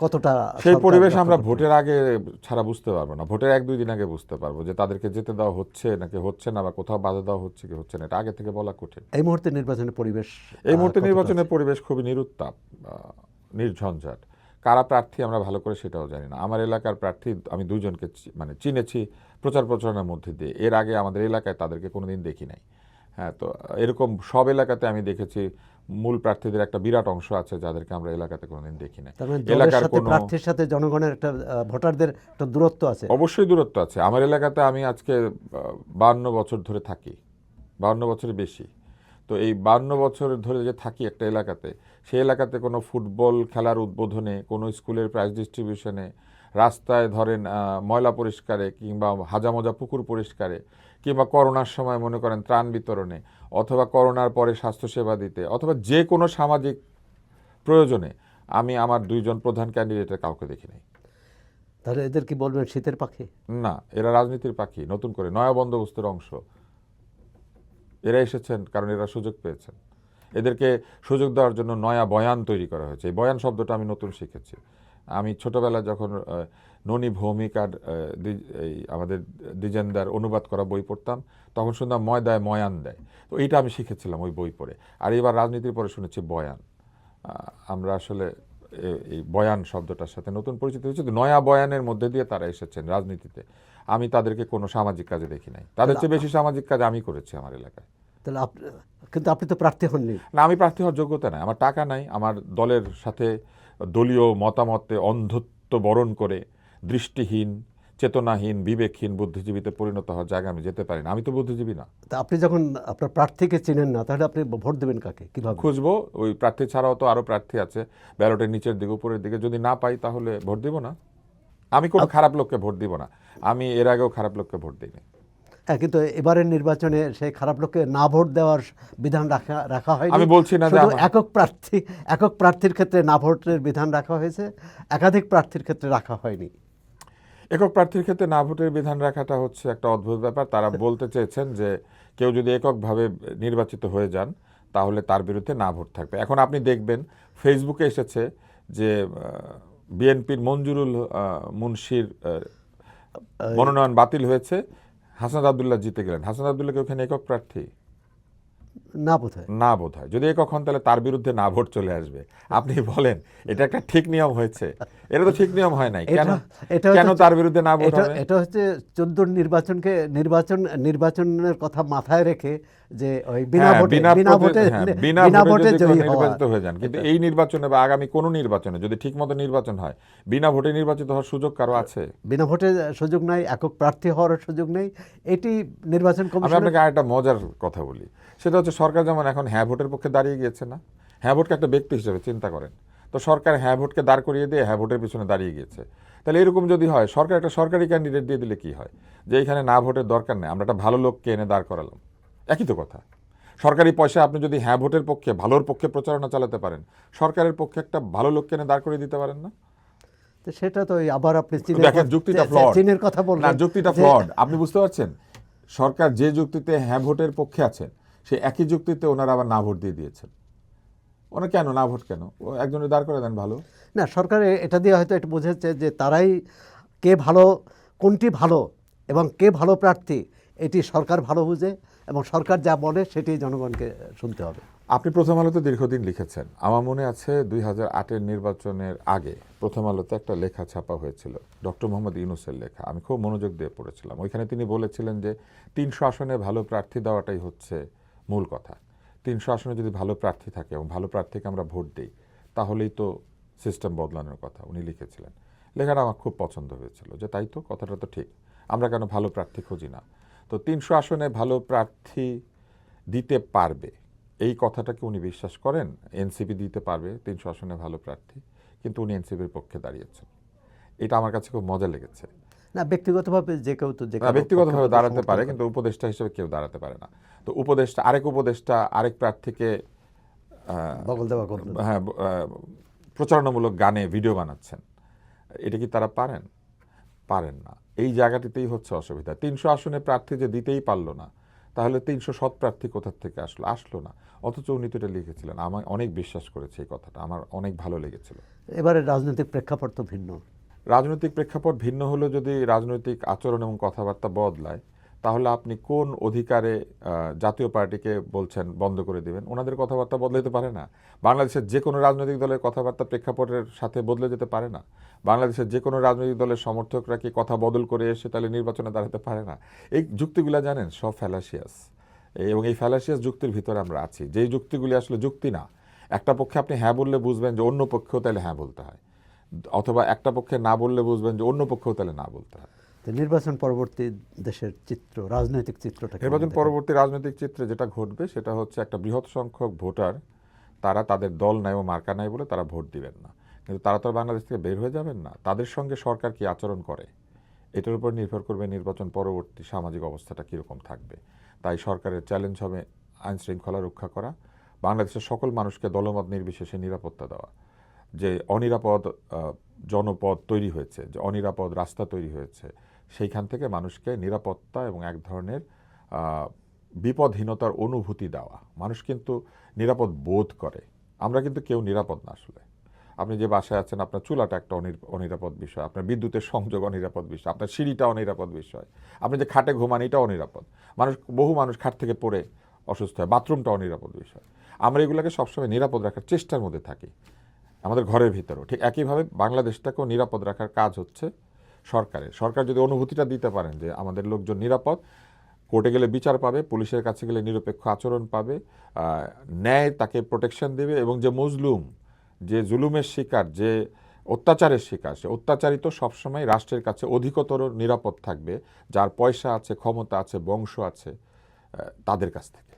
কতটা সেই সরকার পরিবেশ রক্ষা আমরা করতে ভোটের আগে ছাড়া বুঝতে পারবো না, ভোটের 1-2 দিন আগে বুঝতে পারবো যে তাদেরকে যেতে দেওয়া হচ্ছে নাকি হচ্ছে না, বা কোথাও বাধা দেওয়া হচ্ছে কি হচ্ছে না, এটা আগে থেকে বলা কঠিন। এই মুহূর্তে নির্বাচনের পরিবেশ এই মুহূর্তে কতটা নির্বাচনের আছে? পরিবেশ খুবই নিরুত্তাপ, নির্ঝঞ্ঝাট। কারা প্রার্থী আমরা ভালো করে সেটাও জানি না। আমার এলাকার প্রার্থী আমি 2জনকে মানে চিনেছি প্রচার প্রচারণার মধ্যে দিয়ে, এর আগে আমাদের এলাকায় তাদেরকে কোনোদিন দেখি নাই। হ্যাঁ, তো এরকম সব এলাকাতে আমি দেখেছি মূল প্রার্থীদের একটা বিরাট অংশ আছে যাদেরকে আমরা এলাকাতে কোনোদিন দেখি নাই। তার মানে দলের এলাকার সাথে কোনো প্রার্থীর সাথে জনগণের একটা ভোটারদের একটা দূরত্ব আছে। অবশ্যই দূরত্ব আছে। আমার এলাকাতে আমি আজকে 52 বছর ধরে থাকি, 52 বছরের বেশি। তো এই 52 বছর ধরে যে থাকি একটা এলাকাতে, সেই এলাকাতে কোনো ফুটবল খেলার উদ্বোধনে, কোনো স্কুলের প্রাইজ ডিস্ট্রিবিউশনে, রাস্তায় ধরেন ময়লা পরিষ্কারে, কিংবা হাজামজা পুকুর পরিষ্কারে, কিংবা করোনার সময় মনে করেন ত্রাণ বিতরণে, অথবা করোনার পরে স্বাস্থ্যসেবা দিতে, অথবা যে কোনো সামাজিক প্রয়োজনে আমি আমার 2জন প্রধান ক্যান্ডিডেটের কাউকে দেখি নাই। তাহলে এদের কি বলবেন শীতের পাখি? না, এরা রাজনীতির পাখি, নতুন করে নয়া বন্দোবস্তের অংশ। এরা এসেছেন কারণ এরা সুযোগ পেয়েছেন। এদেরকে সুযোগ দেওয়ার জন্য নয়া বয়ান তৈরি করা হয়েছে। এই বয়ান শব্দটা আমি নতুন শিখেছি। আমি ছোটবেলায় যখন ননী ভৌমিকার এই আমাদের দ্বিজেন্দার অনুবাদ করা বই পড়তাম, তখন শুনতাম ময় দেয় ময়ান দেয়। তো এইটা আমি শিখেছিলাম ওই বই পড়ে। আর এবার রাজনীতির পরে শুনেছি বয়ান। আমরা আসলে এই বয়ান শব্দটার সাথে নতুন পরিচিত হয়েছে। নয়া বয়ানের মধ্যে দিয়ে তারা এসেছেন রাজনীতিতে। আমি তাদেরকে কোনো সামাজিক কাজে দেখি নাই। তাদের চেয়ে বেশি সামাজিক কাজ আমি করেছি আমার এলাকায়। তাহলে কিন্তু আপনি তো প্রার্থী হননি। না, আমি প্রার্থী হওয়ার যোগ্যতা নাই, আমার টাকা নাই, আমার দলের সাথে দলীয় মতামতে অন্ধত্ব বরণ করে দৃষ্টিহীন, চেতনাহীন, বিবেকহীন বুদ্ধিজীবীতে পরিণত হওয়ার জায়গায় আমি যেতে পারি না। আমি তো বুদ্ধিজীবী না। তা আপনি যখন আপনার প্রার্থীকে চিনেন না, তাহলে আপনি ভোট দেবেন কাকে, কিভাবে? খুঁজবো, ওই প্রার্থী ছাড়াও তো আরো প্রার্থী আছে ব্যালটের নিচের দিকে উপরের দিকে, যদি না পাই তাহলে ভোট দিব না। আমি কোনো খারাপ লোককে ভোট দিব না। আমি এর আগেও খারাপ লোককে ভোট দিইনি। হ্যাঁ, কিন্তু এবারের নির্বাচনে সেই খারাপ লোককে না ভোট দেওয়ার বিধান রাখা হয়নি। আমি বলছি না যে শুধু একক প্রার্থীর ক্ষেত্রে না ভোটের বিধান রাখা হয়েছে, একাধিক প্রার্থীর ক্ষেত্রে রাখা হয়নি। একক প্রার্থীর ক্ষেত্রে না ভোটের বিধান রাখাটা হচ্ছে একটা অদ্ভুত ব্যাপার। তারা বলতে চেয়েছেন যে কেউ যদি এককভাবে নির্বাচিত হয়ে যান তাহলে তার বিরুদ্ধে না ভোট থাকবে। এখন আপনি দেখবেন ফেসবুকে এসেছে যে বিএনপির মঞ্জুরুল মুন্সির মনোনয়ন বাতিল হয়েছে, হাসনাত আব্দুল্লাহ জিতে গেলেন। হাসনাত আব্দুল্লাহ কি ওখানে একক প্রার্থী? না বোধহয়। না, বোধহয়। যদি একক হন তাহলে তার বিরুদ্ধে না ভোট চলে আসবে। আপনি বলেন এটা একটা ঠিক নিয়ম হয়েছে? এটা তো ঠিক নিয়ম হয় নাই। কেন তার বিরুদ্ধে না ভোট হবে? এটা হচ্ছে 14 নির্বাচনের কথা মাথায় রেখে যে ওই বিনা ভোটে জয়ী নির্বাচিত হয়ে যান। কিন্তু এই নির্বাচনে বা আগামী কোন নির্বাচনে যদি ঠিকমতো নির্বাচন হয়, বিনা ভোটে নির্বাচিত হওয়ার সুযোগ কারো আছে? বিনা ভোটে সুযোগ নাই, একক প্রার্থী হওয়ার সুযোগ নেই। এটি নির্বাচন আমি কমিশন। আপনাকে আরেকটা মজার কথা বলি, সেটা হচ্ছে সরকার যেমন এখন হ্যাঁ ভোটের পক্ষে দাঁড়িয়ে গিয়েছে না, হ্যাঁ ভোটকে একটা ব্যক্তি হিসেবে চিন্তা করেন, তো সরকার হ্যাঁ ভোটকে দাঁড় করিয়ে দিয়ে হ্যাঁ ভোটের পিছনে দাঁড়িয়ে গিয়েছে। তাহলে এরকম যদি হয়, সরকার একটা সরকারি ক্যান্ডিডেট দিয়ে দিলে কি হয়, যে এখানে না ভোটের দরকার নেই, আমরা একটা ভালো লোককে এনে দাঁড় করালাম। একই তো কথা। সরকারি পয়সা আপনি যদি হ্যাঁ ভোটের পক্ষে, ভালোর পক্ষে প্রচারণা চালাতে পারেন, সরকারের পক্ষে একটা ভালো লোককে এনে দাঁড় করিয়ে দিতে পারেন না? তো সেটা তো আবার আপনি দেখেন যুক্তিটা ফ্লড। চীনের কথা বললেন না, যুক্তিটা ফ্লড। আপনি বুঝতে পারছেন, সরকার যে যুক্তিতে হ্যাঁ ভোটের পক্ষে আছেন, সেই একই যুক্তিতে ওনারা আবার না ভোট দিয়ে দিয়েছেন। ওনারা কেন না ভোট কেন? ও একজনের দাঁড় করে দেন ভালো। না, সরকার এটা দিয়ে হয়তো এটা বোঝাচ্ছে যে তারাই কে ভালো, কোনটি ভালো এবং কে ভালো প্রার্থী, এটি সরকার ভালো বুঝে, এবং সরকার যা বলে সেটি জনগণকে শুনতে হবে। আপনি প্রথম আলোতে দীর্ঘদিন লিখেছেন। আমার মনে আছে 2008-এর নির্বাচনের আগে প্রথম আলোতে একটা লেখা ছাপা হয়েছিল, ডক্টর মোহাম্মদ ইউনূসের লেখা। আমি খুব মনোযোগ দিয়ে পড়েছিলাম। ওইখানে তিনি বলেছিলেন যে 300 আসনে ভালো প্রার্থী দেওয়াটাই হচ্ছে মূল কথা। 300 আসনে যদি ভালো প্রার্থী থাকে এবং ভালো প্রার্থীকে আমরা ভোট দিই, তাহলেই তো সিস্টেম বদলানোর কথা উনি লিখেছিলেন। লেখাটা আমার খুব পছন্দ হয়েছিল, যে তাই তো, কথাটা তো ঠিক। আমরা কেন ভালো প্রার্থী খুঁজি না? তো 300 আসনে ভালো প্রার্থী দিতে পারবে, এই কথাটাকে উনি বিশ্বাস করেন। এনসিপি দিতে পারবে 300 আসনে ভালো প্রার্থী, কিন্তু উনি এনসিপির পক্ষে দাঁড়িয়েছেন। এটা আমার কাছে খুব মজা লেগেছে। না, ব্যক্তিগতভাবে যে কেউ তো ব্যক্তিগতভাবে দাঁড়াতে পারে, কিন্তু উপদেষ্টা হিসেবে কেউ দাঁড়াতে পারে না। তো আরেক উপদেষ্টা আরেক প্রার্থীকে বগল দেওয়া করবেন। হ্যাঁ, প্রচারণামূলক গানে ভিডিও বানাচ্ছেন। এটা কি তারা পারেন? পারেন না। এই জায়গাটিতেই হচ্ছে অসুবিধা। 300 আসনে প্রার্থী যে দিতেই পারলো না, তাহলে 300 প্রার্থী কোথা থেকে আসলো? আসলো না। অথচ উনি তো এটা লিখেছিলেন। আমি অনেক বিশ্বাস করেছি এই কথাটা, আমার অনেক ভালো লেগেছিল। এবারে রাজনৈতিক প্রেক্ষাপট তো ভিন্ন। রাজনৈতিক প্রেক্ষাপট ভিন্ন হলেও যদি রাজনৈতিক আচরণ এবং কথাবার্তা বদলায়, তাহলে আপনি কোন অধিকারে জাতীয় পার্টিকে বলছেন বন্ধ করে দিবেন? ওনাদের কথাবার্তা বদলাতে পারে না। বাংলাদেশের যে কোনো রাজনৈতিক দলের কথাবার্তা প্রেক্ষাপটের সাথে বদলে যেতে পারে না। বাংলাদেশের যে কোনো রাজনৈতিক দলের সমর্থকরা কি কথা বদল করে এসে তাহলে নির্বাচনে দাঁড়াতে পারে না? এই যুক্তিগুলা জানেন সব ফ্যালাসিয়াস, এবং এই ফ্যালাসিয়াস যুক্তির ভিতরে আমরা আছি। যেই যুক্তিগুলি আসলে যুক্তি না। একটা পক্ষে আপনি হ্যাঁ বললে বুঝবেন যে অন্য পক্ষেও তাহলে হ্যাঁ বলতে হয়, অথবা একটা পক্ষে না বললে বুঝবেন যে অন্য পক্ষেও তাহলে না বলতে হয়। তো নির্বাচন পরবর্তী দেশের চিত্র, রাজনৈতিক চিত্রটা কেমন নির্বাচন দেখেন? পরবর্তী রাজনৈতিক চিত্রে যেটা ঘটবে সেটা হচ্ছে একটা বৃহৎ সংখ্যক ভোটার, তারা তাদের দল নাই ও মার্কা নাই বলে তারা ভোট দিবেন না। কিন্তু তারা তো আর বাংলাদেশ থেকে বের হয়ে যাবেন না। তাদের সঙ্গে সরকার কি আচরণ করে এটার উপর নির্ভর করবে নির্বাচন পরবর্তী সামাজিক অবস্থাটা কীরকম থাকবে। তাই সরকারের চ্যালেঞ্জ হবে আইন শৃঙ্খলা রক্ষা করা, বাংলাদেশের সকল মানুষকে দলমত নির্বিশেষে নিরাপত্তা দেওয়া। যে অনিরাপদ জনপদ তৈরি হয়েছে, যে অনিরাপদ রাস্তা তৈরি হয়েছে, সেইখান থেকে মানুষকে নিরাপত্তা এবং এক ধরনের বিপদহীনতার অনুভূতি দেওয়া। মানুষ কিন্তু নিরাপদ বোধ করে, আমরা কিন্তু কেউ নিরাপদ না আসলে। আপনি যে বাসায় আছেন, আপনার চুলাটা একটা অনিরাপদ বিষয়, আপনার বিদ্যুতের সংযোগ অনিরাপদ বিষয়, আপনার সিঁড়িটা অনিরাপদ বিষয়, আপনি যে খাটে ঘুমান এটা অনিরাপদ। বহু মানুষ খাট থেকে পড়ে অসুস্থ হয়, বাথরুমটা অনিরাপদ বিষয়। আমরা এগুলোকে সবসময় নিরাপদ রাখার চেষ্টার মধ্যে থাকি, আমাদের ঘরের ভিতরেও। ঠিক একইভাবে বাংলাদেশটাকেও নিরাপদ রাখার কাজ হচ্ছে সরকারের। সরকার যদি অনুভূতিটা দিতে পারেন যে আমাদের লোকজন নিরাপদ, কোর্টে গেলে বিচার পাবে, পুলিশের কাছে গেলে নিরপেক্ষ আচরণ পাবে, ন্যায় তাকে প্রোটেকশন দেবে, এবং যে মজলুম, যে জুলুমের শিকার, যে অত্যাচারের শিকার, সে অত্যাচারিত সবসময় রাষ্ট্রের কাছে অধিকতর নিরাপদ থাকবে, যার পয়সা আছে, ক্ষমতা আছে, বংশ আছে, তাদের কাছ থেকে।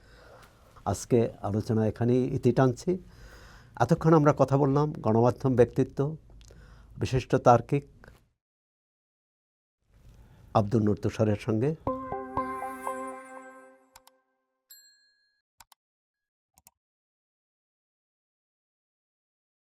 আজকে আলোচনা এখানেই ইতি টানছি। এতক্ষণ আমরা কথা বললাম গণমাধ্যম ব্যক্তিত্ব, বিশিষ্ট তার্কিক আব্দুল নূর তুষারের সঙ্গে।